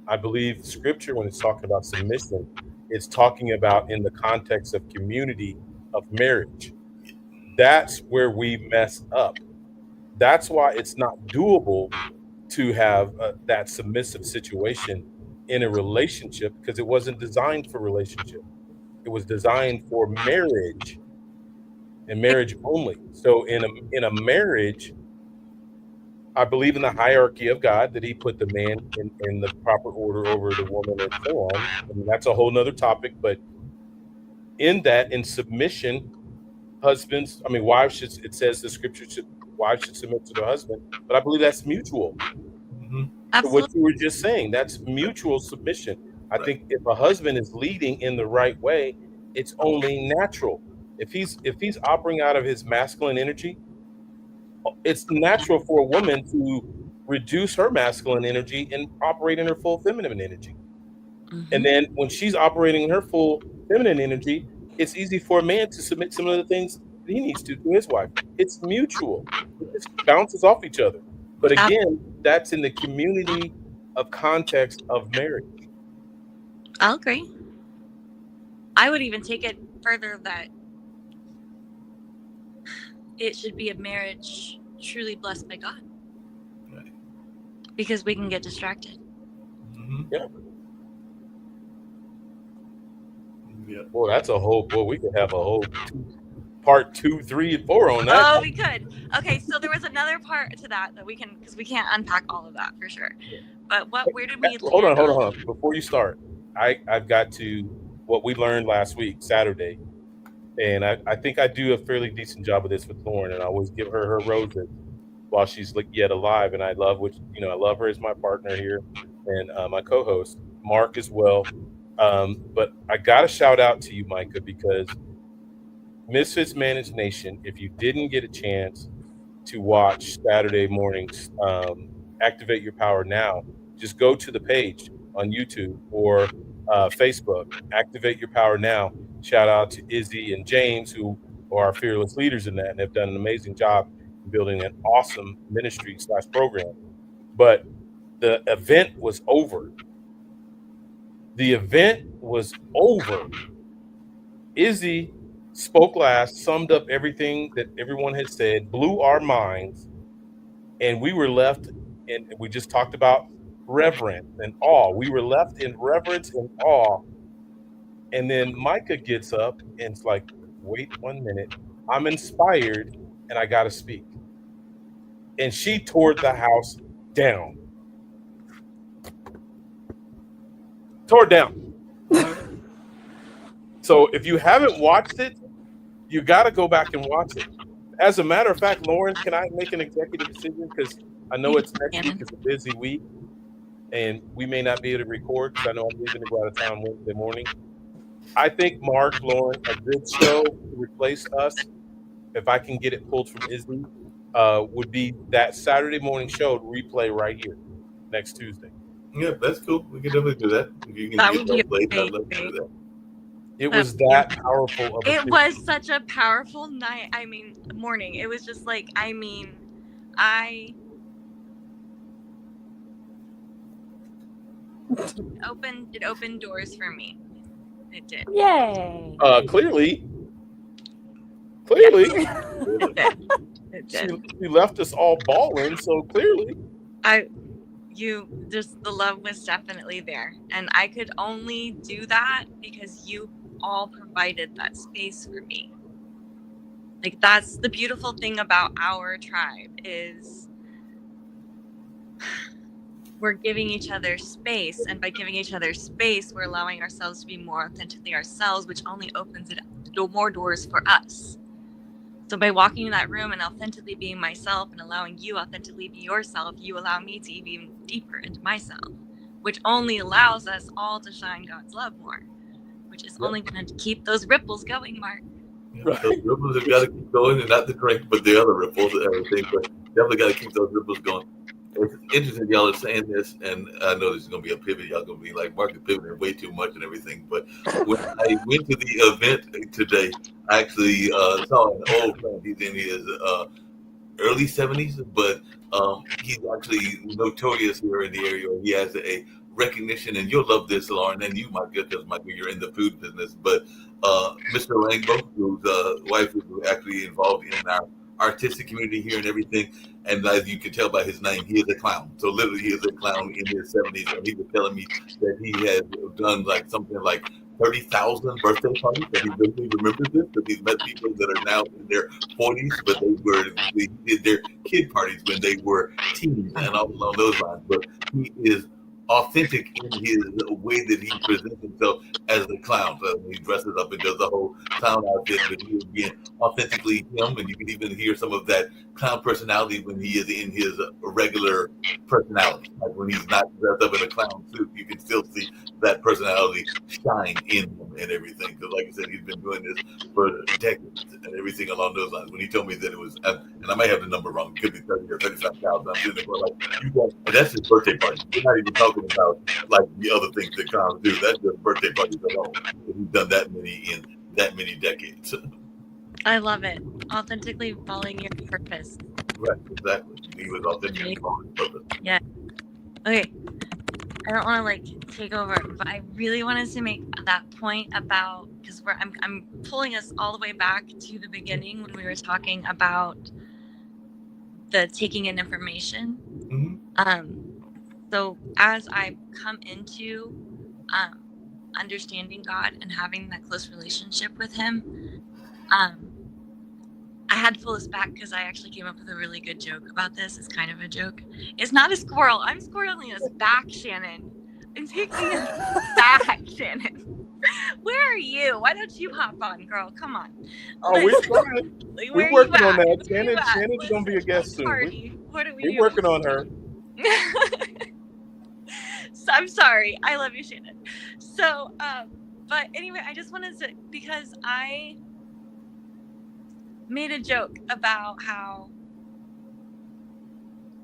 I believe Scripture when it's talking about submission, it's talking about in the context of community of marriage. That's where we mess up. That's why it's not doable to have that submissive situation in a relationship because it wasn't designed for relationship. It was designed for marriage and marriage only. So in a marriage, I believe in the hierarchy of God that He put the man in the proper order over the woman and so on. And that's a whole nother topic. But in submission, wives should. It says the Scripture should wives should submit to their husband. But I believe that's mutual.
Mm-hmm.
To what
Absolutely.
you were just saying, that's mutual submission. I
Right.
think if a husband is leading in the right way, it's only natural. If he's operating out of his masculine energy, it's natural for a woman to reduce her masculine energy and operate in her full feminine energy. And then when she's operating in her full feminine energy, it's easy for a man to submit some of the things that he needs to his wife. It's mutual. It just bounces off each other. But again, that's in the community of context of marriage.
I'll agree. I would even take it further that it should be a marriage truly blessed by God.
Right.
Because we can get distracted.
Mm-hmm.
Yeah.
Yeah.
Well, that's a whole. Well, we could have a whole part 2, 3, and 4 on that.
Oh, we could. Okay, so there was another part to that we can, because we can't unpack all of that for sure. But where did we
Hold
land
on. Before you start, I've got to what we learned last week, Saturday, and I think I do a fairly decent job of this with Lauren, and I always give her roses while she's yet alive, and I love I love her as my partner here and my co-host Mark as well. But I got to shout out to you, Micah, because Misfits Managed Nation. If you didn't get a chance to watch Saturday morning's Activate Your Power Now, just go to the page on YouTube or Facebook, Activate Your Power Now. Shout out to Izzy and James, who are our fearless leaders in that and have done an amazing job in building an awesome ministry / program. But the event was over. Izzy spoke last, summed up everything that everyone had said, blew our minds, and we were left, and we just talked about reverence and awe. We were left in reverence and awe. And then Micah gets up and it's like, wait 1 minute. I'm inspired and I got to speak. And she tore the house down. Tore it down. So if you haven't watched it, you got to go back and watch it. As a matter of fact, Lauren, can I make an executive decision? Because I know it's next week. It's a busy week. And we may not be able to record because I know I'm leaving to go out of town Wednesday morning. I think Mark, Lauren, a good show to replace us, if I can get it pulled from Izzy, would be that Saturday morning show to replay right here next Tuesday.
Yeah, that's cool. We can definitely do that. If you can
That
get
would be
that played, I'd
great.
love to do that.
It was that powerful of a
It was such a powerful night. I mean, morning. It was just like, I mean, it opened doors for me. It did.
Yay.
Clearly.
It did.
She left us all bawling, so clearly.
The love was definitely there. And I could only do that because you all provided that space for me. Like, that's the beautiful thing about our tribe is we're giving each other space, and by giving each other space, we're allowing ourselves to be more authentically ourselves, which only opens more doors for us. So by walking in that room and authentically being myself and allowing you authentically be yourself, you allow me to even deeper into myself, which only allows us all to shine God's love more, which is only going to keep those ripples going, Mark.
Yeah, right. Those ripples have got to keep going, and not the drink, but the other ripples and everything. But definitely got to keep those ripples going. It's interesting y'all are saying this, and I know this is going to be a pivot. Y'all going to be like, Mark is pivoting way too much and everything. But when I went to the event today, I actually saw an old friend. He's in his early 70s, but he's actually notorious here in the area. He has a recognition, and you'll love this, Lauren, and you might get this, Michael, you're in the food business. But Mr. Rainbow, whose wife is actually involved in our artistic community here and everything, and as you can tell by his name, he is a clown. So literally, he is a clown in his 70s, and he was telling me that he has done like something like 30,000 birthday parties, that he really remembers this, because he's met people that are now in their 40s, but they did their kid parties when they were teens and all along those lines. But he is authentic in his way that he presents himself as a clown. So he dresses up and does the whole clown outfit, but he is being authentically him, and you can even hear some of that clown personality when he is in his regular personality. Like when he's not dressed up in a clown suit, you can still see that personality shine in him. and everything. Because, like I said, he's been doing this for decades and everything along those lines. When he told me that it was, and I might have the number wrong, it could be 30 or 35,000. I'm sitting there going like, you got, and that's his birthday party. We're not even talking about like the other things that clowns do. That's just birthday parties alone. He's done that many in that many decades.
I love it. Authentically following your purpose.
Right, exactly. He was authentically on his purpose.
Yeah. Okay. I don't want to like take over, but I really wanted to make that point about, because I'm pulling us all the way back to the beginning when we were talking about the taking in information. So as I've come into understanding God and having that close relationship with Him, I had to pull this back because I actually came up with a really good joke about this. It's kind of a joke. It's not a squirrel. I'm squirreling us back, Shannon. I'm taking us back, Shannon. Where are you? Why don't you hop on, girl? Come on.
Oh, we're trying. We're working on that. Shannon's gonna be a guest soon.
What are we
We're working on her.
So, I'm sorry. I love you, Shannon. So, but anyway, I just wanted to, because I made a joke about how,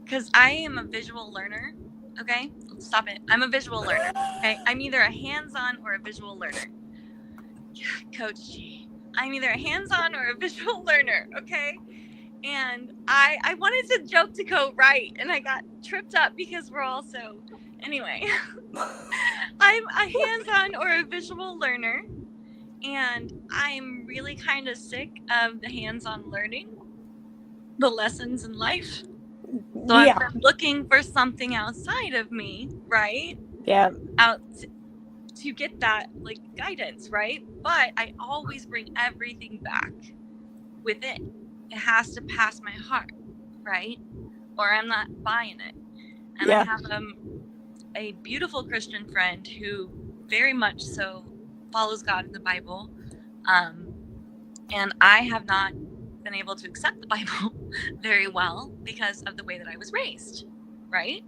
because I am a visual learner. Okay, stop it. I'm a visual learner. Okay, I'm either a hands-on or a visual learner. Coach G, I'm either a hands-on or a visual learner. Okay, and I wanted to joke to go right, and I got tripped up because we're all so. Anyway, I'm a hands-on or a visual learner, and I'm really kind of sick of the hands-on learning, the lessons in life. So I've been looking for something outside of me, right?
Yeah.
Out to get that like guidance, right? But I always bring everything back within. It has to pass my heart, right? Or I'm not buying it. And I have a beautiful Christian friend who very much so follows God in the Bible. And I have not been able to accept the Bible very well because of the way that I was raised, right?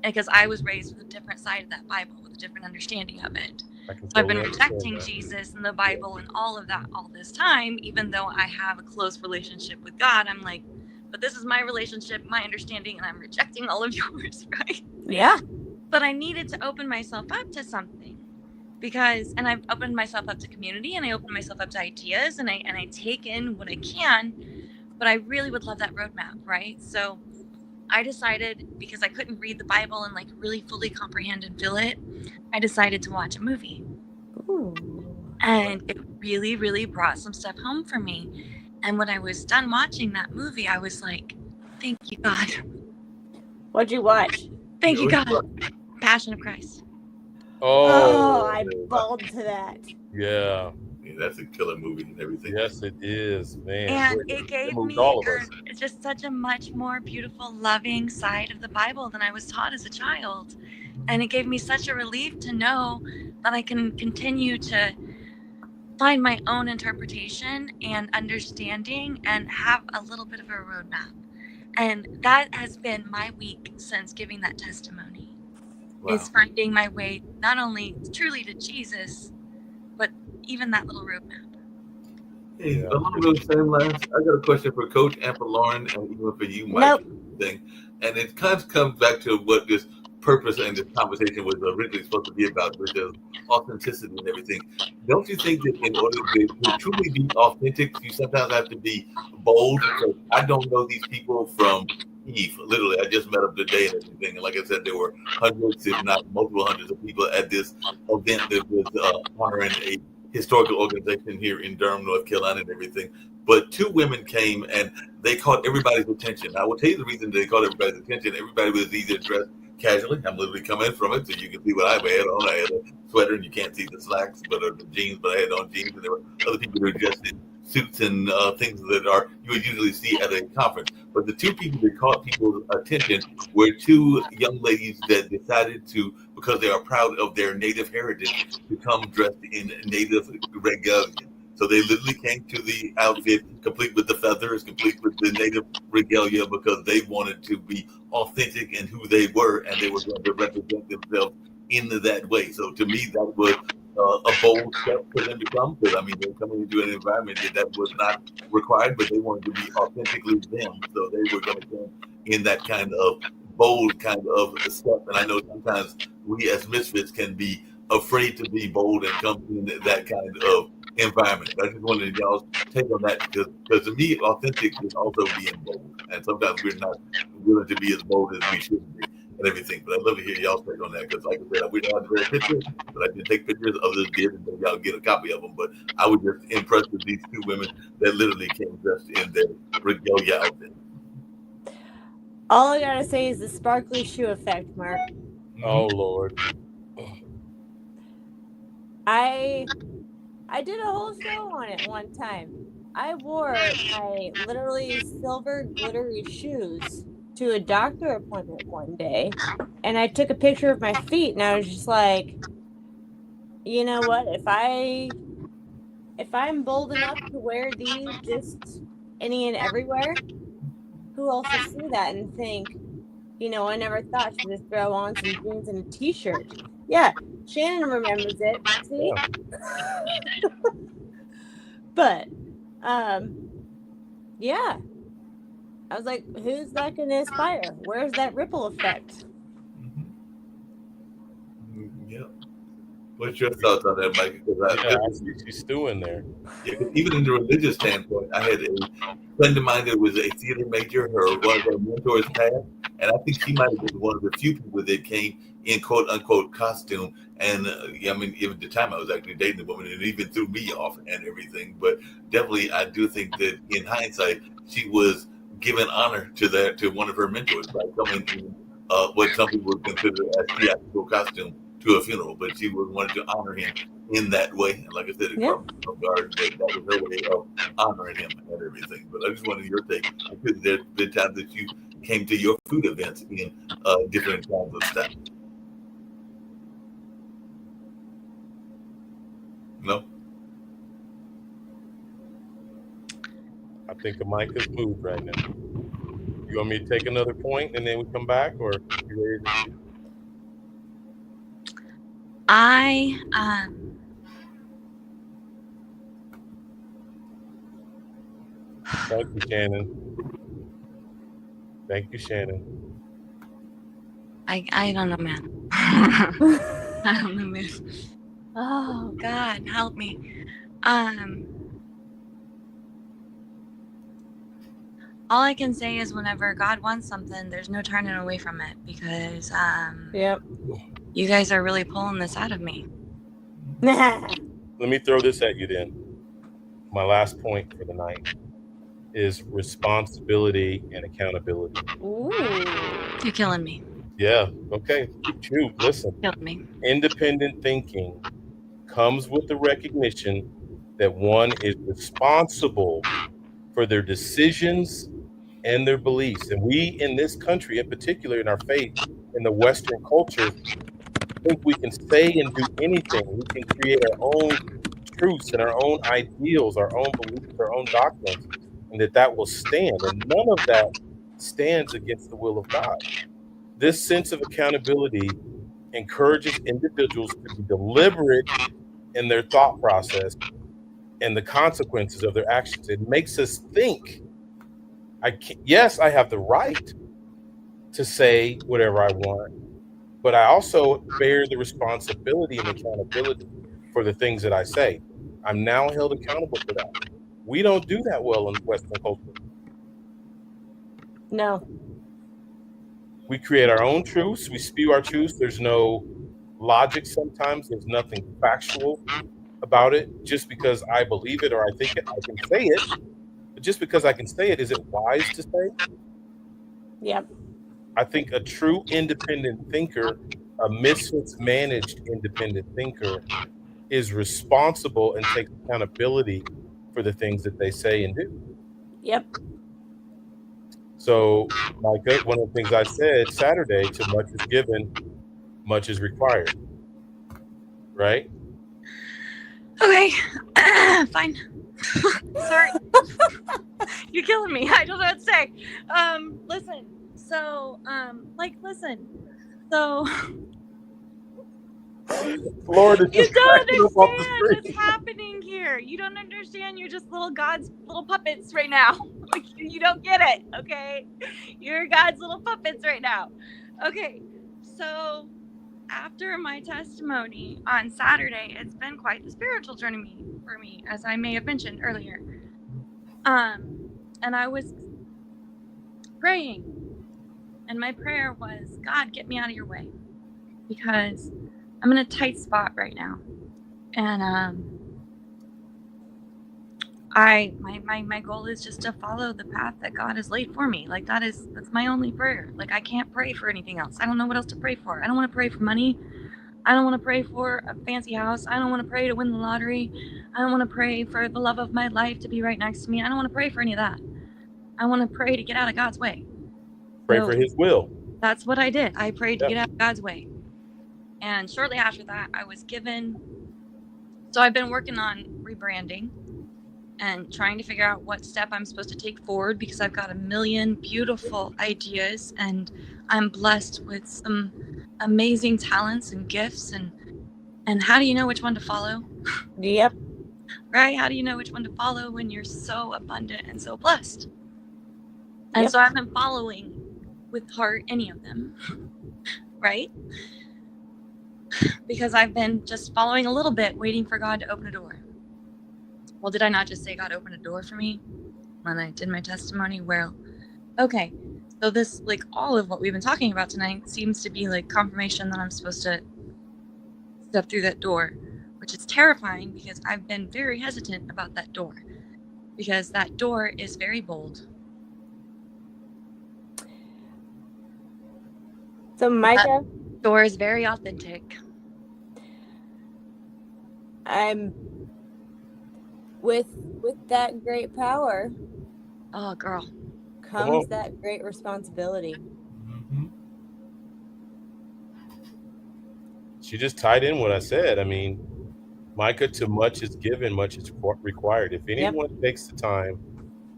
Because I was raised with a different side of that Bible, with a different understanding of it. So I've been rejecting Jesus and the Bible and all of that all this time, even though I have a close relationship with God. I'm like, but this is my relationship, my understanding, and I'm rejecting all of yours, right?
Yeah.
But I needed to open myself up to something. Because, and I've opened myself up to community, and I opened myself up to ideas, and I take in what I can, but I really would love that roadmap, right? So I decided, because I couldn't read the Bible and like really fully comprehend and feel it, I decided to watch a movie.
Ooh.
And it really, really brought some stuff home for me. And when I was done watching that movie, I was like, thank you, God.
What'd you watch?
Thank you, God. Passion of Christ.
Oh, I bawled to that.
Yeah.
That's a killer movie and everything.
Yes, it is, man.
And it gave me just such a much more beautiful, loving side of the Bible than I was taught as a child. And it gave me such a relief to know that I can continue to find my own interpretation and understanding and have a little bit of a roadmap. And that has been my week since giving that testimony. Wow. Is finding my way not only truly to Jesus, but even that little roadmap.
Hey, along those same lines, I got a question for Coach and for Lauren and even for you, Mike. And it kind of comes back to what this purpose and this conversation was originally supposed to be about, which is authenticity and everything. Don't you think that in order to truly be authentic, you sometimes have to be bold? So I don't know these people from Eve. Literally, I just met them today and everything. And like I said, there were hundreds, if not multiple hundreds of people at this event that was honoring a historical organization here in Durham, North Carolina and everything. But two women came and they caught everybody's attention. I will tell you the reason they caught everybody's attention. Everybody was either dressed casually. I'm literally coming from it, so you can see what I had on. I had a sweater and you can't see the slacks, or the jeans, but I had on jeans. And there were other people who were dressed in suits and things that are you would usually see at a conference. But the two people that caught people's attention were two young ladies that decided to, because they are proud of their native heritage, to come dressed in native regalia. So they literally came to the outfit complete with the feathers, complete with the native regalia, because they wanted to be authentic in who they were, and they were going to represent themselves in that way. So to me, that was a bold step for them to come, because I mean they're coming into an environment that was not required, but they wanted to be authentically them, so they were going to come in that kind of bold kind of step. And I know sometimes we as misfits can be afraid to be bold and come in that kind of environment. I just wanted y'all's take on that, because to me, authentic is also being bold, and sometimes we're not willing to be as bold as we should be and everything. But I'd love to hear y'all's take on that, because like I said, we don't have the very picture, but I did take pictures. Others did, and maybe y'all get a copy of them. But I was just impressed with these two women that literally came dressed in their regalia outfit.
All I gotta say is the sparkly shoe effect, Mark.
Oh Lord.
I did a whole show on it one time. I wore my literally silver glittery shoes to a doctor appointment one day, and I took a picture of my feet, and I was just like, you know what? If I'm bold enough to wear these just any and everywhere, who else will see that and think, I never thought to just throw on some jeans and a t-shirt. Yeah, Shannon remembers it. See?
Yeah.
But yeah. I was like, who's that gonna inspire? Where's that ripple effect?
Yeah. What's your thoughts on that, Mike?
Yeah, I see she's stewing there.
Yeah, 'cause even in the religious standpoint, I had a friend of mine that was a theater major. One of her mentors passed, and I think she might have been one of the few people that came in quote unquote costume. And yeah, I mean, even at the time I was actually dating the woman, and it even threw me off and everything. But definitely, I do think that in hindsight, she was giving honor to one of her mentors by coming in what some people would consider as theatrical costume to a funeral. But she was wanted to honor him in that way. And like I said, it
Yeah.
caught me off guard, but that was her way of honoring him and everything. But I just wanted your take, because there's been times that you came to your food events in different kinds of stuff. No?
I think the mic is moved right now. You want me to take another point and then we come back, or you ready to? Thank you, Shannon. Thank you, Shannon.
I don't know, man. I don't know, man. Oh God, help me. All I can say is whenever God wants something, there's no turning away from it, because
Yep.
you guys are really pulling this out of me.
Let me throw this at you then. My last point for the night is responsibility and accountability.
Ooh.
You're killing me.
Yeah. Okay. Shoot. Listen.
Killing me.
Independent thinking comes with the recognition that one is responsible for their decisions and their beliefs. And we in this country, in particular in our faith, in the Western culture, think we can say and do anything. We can create our own truths and our own ideals, our own beliefs, our own doctrines, and that will stand. And none of that stands against the will of God. This sense of accountability encourages individuals to be deliberate in their thought process and the consequences of their actions. It makes us think, yes, I have the right to say whatever I want, but I also bear the responsibility and accountability for the things that I say. I'm now held accountable for that. We don't do that well in Western culture.
No.
We create our own truths. We spew our truths. There's no logic sometimes. There's nothing factual about it. Just because I believe it or I think it, I can say it. But just because I can say it, is it wise to say?
Yep.
I think a true independent thinker, a Misfits managed independent thinker, is responsible and takes accountability for the things that they say and do.
Yep.
So, Micah, one of the things I said Saturday, to much is given, much is required. Right?
Okay. Fine. Sorry. You're killing me. I don't know what to say. Listen. So, listen. So,
Florida
You
just
don't
cracking up off the
understand what's
screen.
happening here. You don't understand. You're just little God's little puppets right now. Like, you don't get it, okay? You're God's little puppets right now. Okay, so after my testimony on Saturday, it's been quite the spiritual journey for me, as I may have mentioned earlier. And I was praying, and my prayer was, God, get me out of your way, because I'm in a tight spot right now. And my goal is just to follow the path that God has laid for me. Like, that's my only prayer. Like, I can't pray for anything else. I don't know what else to pray for. I don't want to pray for money. I don't want to pray for a fancy house. I don't want to pray to win the lottery. I don't want to pray for the love of my life to be right next to me. I don't want to pray for any of that. I want to pray to get out of God's way.
Pray
So
for His will.
that's what I did. I prayed to
Yep.
get out of God's way. And shortly after that, I was given. So I've been working on rebranding and trying to figure out what step I'm supposed to take forward, because I've got a million beautiful ideas, and I'm blessed with some amazing talents and gifts, and how do you know which one to follow?
Yep.
Right? How do you know which one to follow when you're so abundant and so blessed? And
Yep.
so I've been following with heart any of them, right? Because I've been just following a little bit, waiting for God to open a door. Well, did I not just say God opened a door for me when I did my testimony? Well, okay. So this, like, all of what we've been talking about tonight seems to be like confirmation that I'm supposed to step through that door, which is terrifying, because I've been very hesitant about that door, because that door is very bold.
So, Micah,
That door is very authentic.
I'm with that great power
Oh, girl.
comes that great responsibility.
Mm-hmm.
She just tied in what I said. I mean, Micah, to much is given, much is required. If anyone takes the time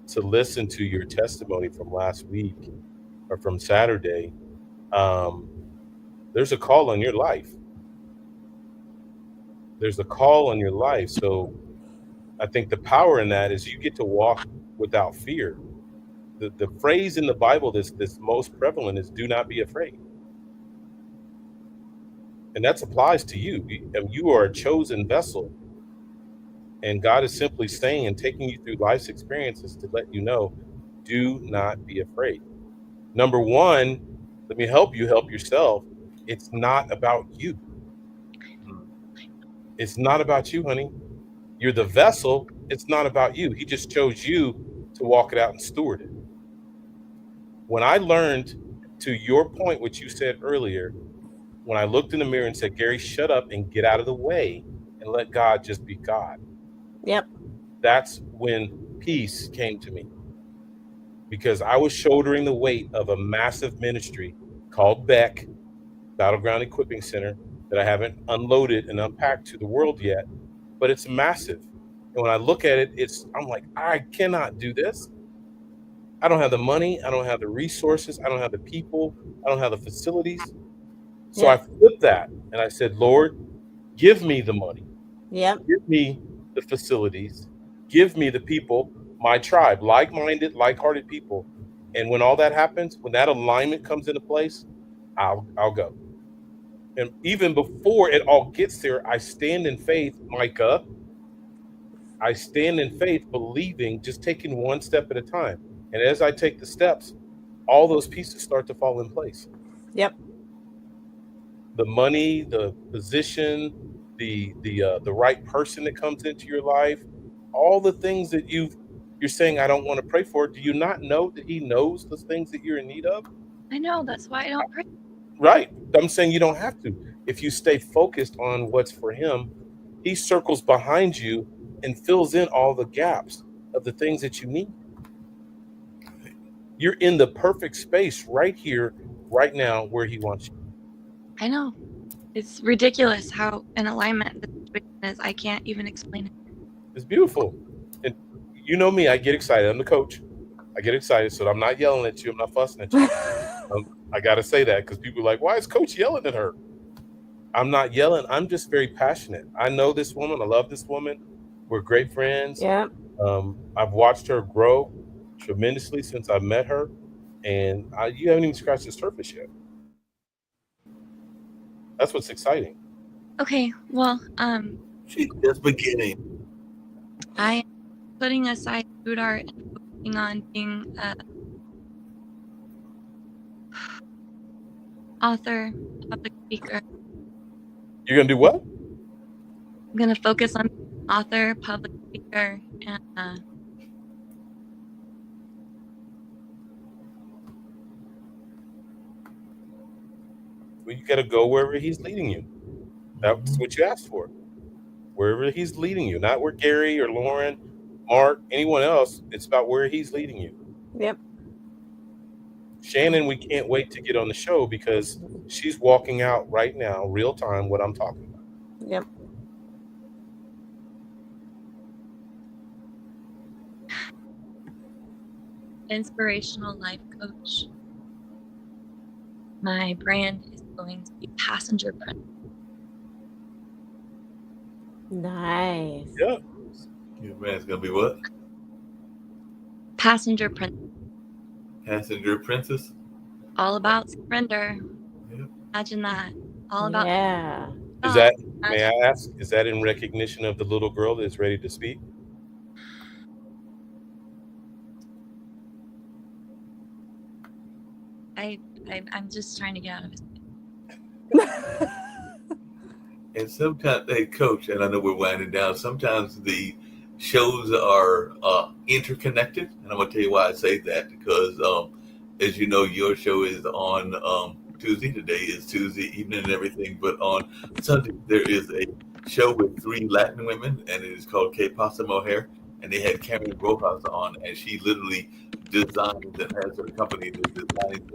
to listen to your testimony from last week or from Saturday, there's a call on your life. There's a call on your life. So I think the power in that is you get to walk without fear. The phrase in the Bible that's most prevalent is "do not be afraid," and that applies to you. You are a chosen vessel, and God is simply saying and taking you through life's experiences to let you know, do not be afraid. Number one, let me help you help yourself. It's not about you. It's not about you, honey. You're the vessel. It's not about you. He just chose you to walk it out and steward it. When I learned, to your point, what you said earlier, when I looked in the mirror and said, Gary, shut up and get out of the way and let God just be God.
Yep.
That's when peace came to me, because I was shouldering the weight of a massive ministry called Beck, Battleground Equipping Center, that I haven't unloaded and unpacked to the world yet, but it's massive. And when I look at it, I'm like, I cannot do this. I don't have the money. I don't have the resources. I don't have the people. I don't have the facilities. So I
Yep.
flipped that and I said, Lord, give me the money.
Yep.
Give me the facilities. Give me the people, my tribe, like-minded, like-hearted people. And when all that happens, when that alignment comes into place, I'll go. And even before it all gets there, I stand in faith, Micah. I stand in faith, believing, just taking one step at a time. And as I take the steps, all those pieces start to fall in place.
Yep.
The money, the position, the right person that comes into your life, all the things that you're saying I don't want to pray for. Do you not know that He knows the things that you're in need of?
I know, that's why I don't pray.
Right. I'm saying you don't have to. If you stay focused on what's for Him, He circles behind you and fills in all the gaps of the things that you need. You're in the perfect space right here, right now, where He wants you.
I know. It's ridiculous how in alignment the situation is. I can't even explain it.
It's beautiful. And you know me, I get excited. I'm the coach. I get excited, so I'm not yelling at you. I'm not fussing at you. I got to say that because people are like, why is Coach yelling at her? I'm not yelling. I'm just very passionate. I know this woman. I love this woman. We're great friends.
Yep.
I've watched her grow tremendously since I met her, and you haven't even scratched the surface yet. That's what's exciting.
Okay, well,
She's just beginning.
I am putting aside food art and focusing on being a author, public speaker.
You're gonna do what?
I'm gonna focus on author, public speaker, and
Well, you got to go wherever he's leading you. That's what you asked for. Wherever he's leading you, not where Gary or Lauren, Mark, anyone else. It's about where he's leading you.
Yep.
Shannon, we can't wait to get on the show because she's walking out right now, real time, what I'm talking about.
Yep.
inspirational life coach. My brand is going to be Passenger Princess.
Nice.
Yeah.
Your brand's gonna be what?
Passenger Princess.
Passenger Princess.
All about surrender.
Yep.
Imagine that. All about.
Yeah.
Is that, may I ask, is that in recognition of the little girl that's ready to speak?
I'm just trying to get out of his.
And sometimes, hey, Coach, and I know we're winding down. Sometimes the shows are interconnected, and I'm gonna tell you why I say that because, as you know, your show is on Tuesday. Today is Tuesday evening and everything, but on Sunday there is a show with 3 Latin women, and it is called Que Pasa Moher, and they had Karen Rojas on, and she literally designs and has her company that designs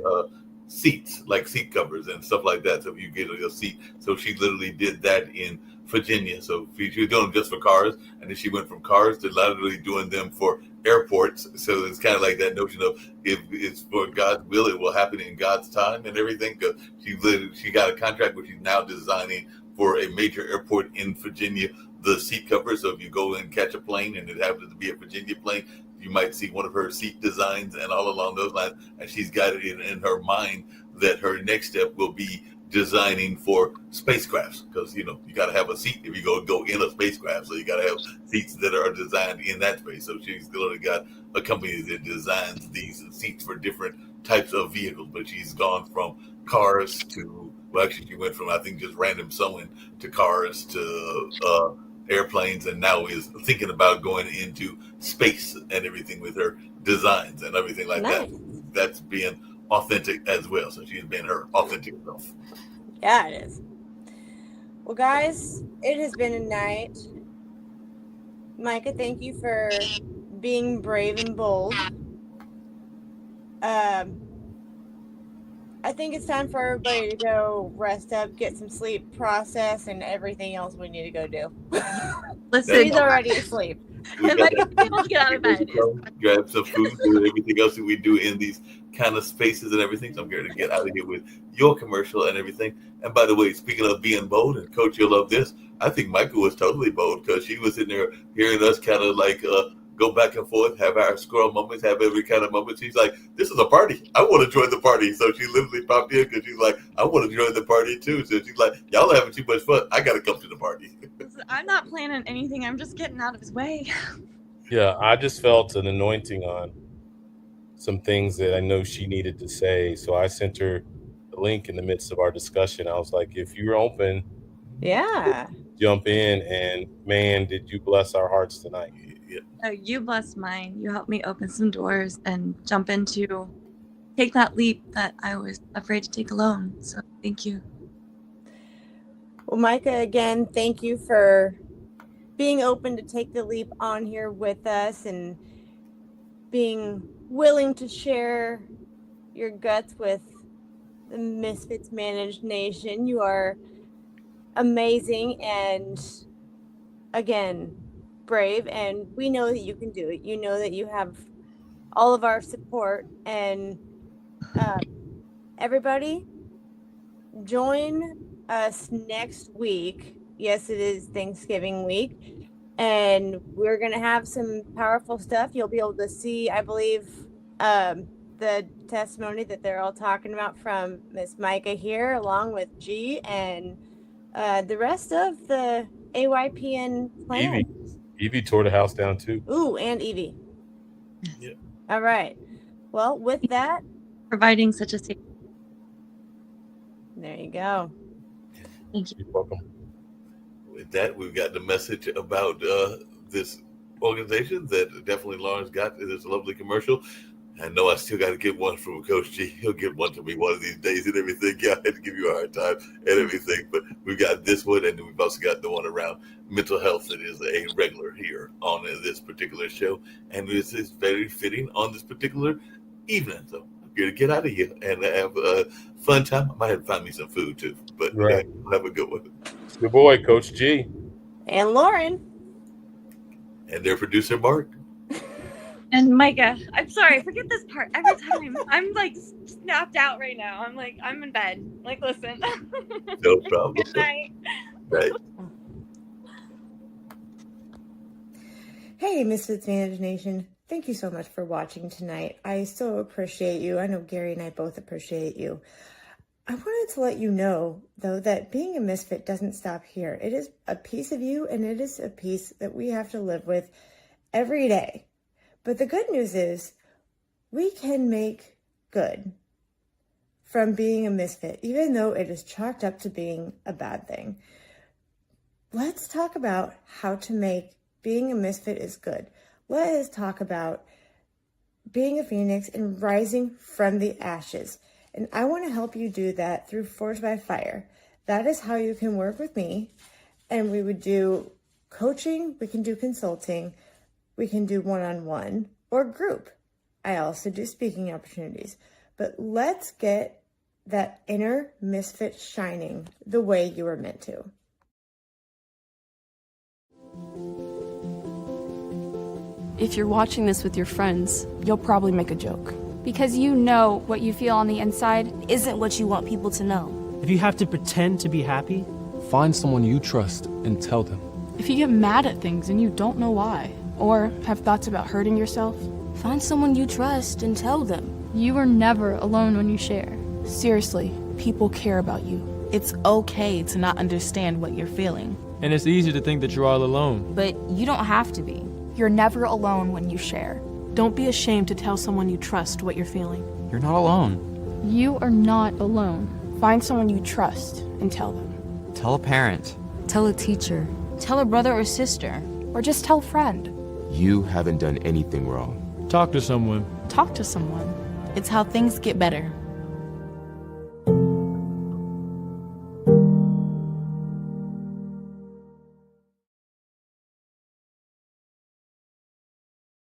seats, like seat covers and stuff like that. So if you get a seat, so she literally did that in Virginia. So she was doing them just for cars, and then she went from cars to literally doing them for airports. So it's kind of like that notion of if it's for God's will, it will happen in God's time and everything. Because she got a contract where she's now designing for a major airport in Virginia the seat cover. So if you go and catch a plane and it happens to be a Virginia plane, you might see one of her seat designs and all along those lines. And she's got it in her mind that her next step will be designing for spacecrafts because you got to have a seat if you go in a spacecraft, so you got to have seats that are designed in that space. So she's literally got a company that designs these seats for different types of vehicles, but she's gone from cars to, well, actually she went from, I think, just random sewing to cars to airplanes, and now is thinking about going into space and everything with her designs and everything like
Nice.
that. That's being authentic as well. So she's been her authentic self.
Yeah, it is. Well, guys, it has been a night. Micah, thank you for being brave and bold. I think it's time for everybody to go rest up, get some sleep, process, and everything else we need to go do.
Listen,
He's already asleep.
We got that.
Let's get out of bed.
Grab some food, do everything else that we do in these kind of spaces and everything. So I'm going to get out of here with your commercial and everything. And by the way, speaking of being bold, and Coach, you'll love this. I think Michael was totally bold because she was in there hearing us kind of like go back and forth, have our squirrel moments, have every kind of moment. She's like, this is a party. I want to join the party. So she literally popped in because she's like, I want to join the party too. So she's like, y'all are having too much fun. I got to come to the party.
I'm not planning anything. I'm just getting out of his way.
Yeah, I just felt an anointing on some things that I know she needed to say. So I sent her the link in the midst of our discussion. I was like, if you're open,
Yeah.
jump in. And man, did you bless our hearts tonight.
You blessed mine. You helped me open some doors and take that leap that I was afraid to take alone. So thank you.
Well, Micah, again, thank you for being open to take the leap on here with us and being willing to share your guts with the Misfits Managed Nation. You are amazing and, again, brave, and we know that you can do it. You know that you have all of our support, and everybody join us next week. Yes, it is Thanksgiving week, and we're gonna have some powerful stuff. You'll be able to see, I believe, the testimony that they're all talking about from Miss Micah here, along with G and the rest of the AYPN
Evie.
clan.
Evie tore the house down too.
Ooh, and Evie.
Yeah.
All right. Well, with that,
Providing such a safe.
there you go.
Thank you.
You're welcome.
With that, we've got the message about this organization that definitely Lawrence got in this lovely commercial. I know I still got to get one from Coach G. He'll get one to me one of these days and everything. Yeah, I had to give you a hard time and everything. But we've got this one, and then we've also got the one around mental health that is a regular here on this particular show. And this is very fitting on this particular evening. So I'm here to get out of here and have a fun time. I might have to find me some food, too. But
Right.
have a good one.
Good boy, Coach G.
And Lauren.
And their producer, Mark.
And Micah, I'm sorry, I forget this part every time. I'm like snapped out right now. I'm like, I'm in bed. Like, listen.
No problem.
Good night.
Right.
Hey, Misfits Manage Nation. Thank you so much for watching tonight. I so appreciate you. I know Gary and I both appreciate you. I wanted to let you know, though, that being a misfit doesn't stop here. It is a piece of you, and it is a piece that we have to live with every day. But the good news is we can make good from being a misfit, even though it is chalked up to being a bad thing. Let's talk about how to make being a misfit is good. Let us talk about being a phoenix and rising from the ashes. And I want to help you do that through Forged by Fire. That is how you can work with me. And we would do coaching, we can do consulting, we can do one-on-one or group. I also do speaking opportunities. But let's get that inner misfit shining the way you were meant to.
If you're watching this with your friends, you'll probably make a joke.
Because you know what you feel on the inside
isn't what you want people to know.
If you have to pretend to be happy,
find someone you trust and tell them.
If you get mad at things and you don't know why, or have thoughts about hurting yourself,
find someone you trust and tell them.
You are never alone when you share.
Seriously, people care about you.
It's okay to not understand what you're feeling.
And it's easy to think that you're all alone.
But you don't have to be.
You're never alone when you share.
Don't be ashamed to tell someone you trust what you're feeling.
You're not alone.
You are not alone.
Find someone you trust and tell them.
Tell a parent.
Tell a teacher. Tell a brother or sister.
Or just tell a friend.
You haven't done anything wrong.
Talk to someone.
Talk to someone.
It's how things get better.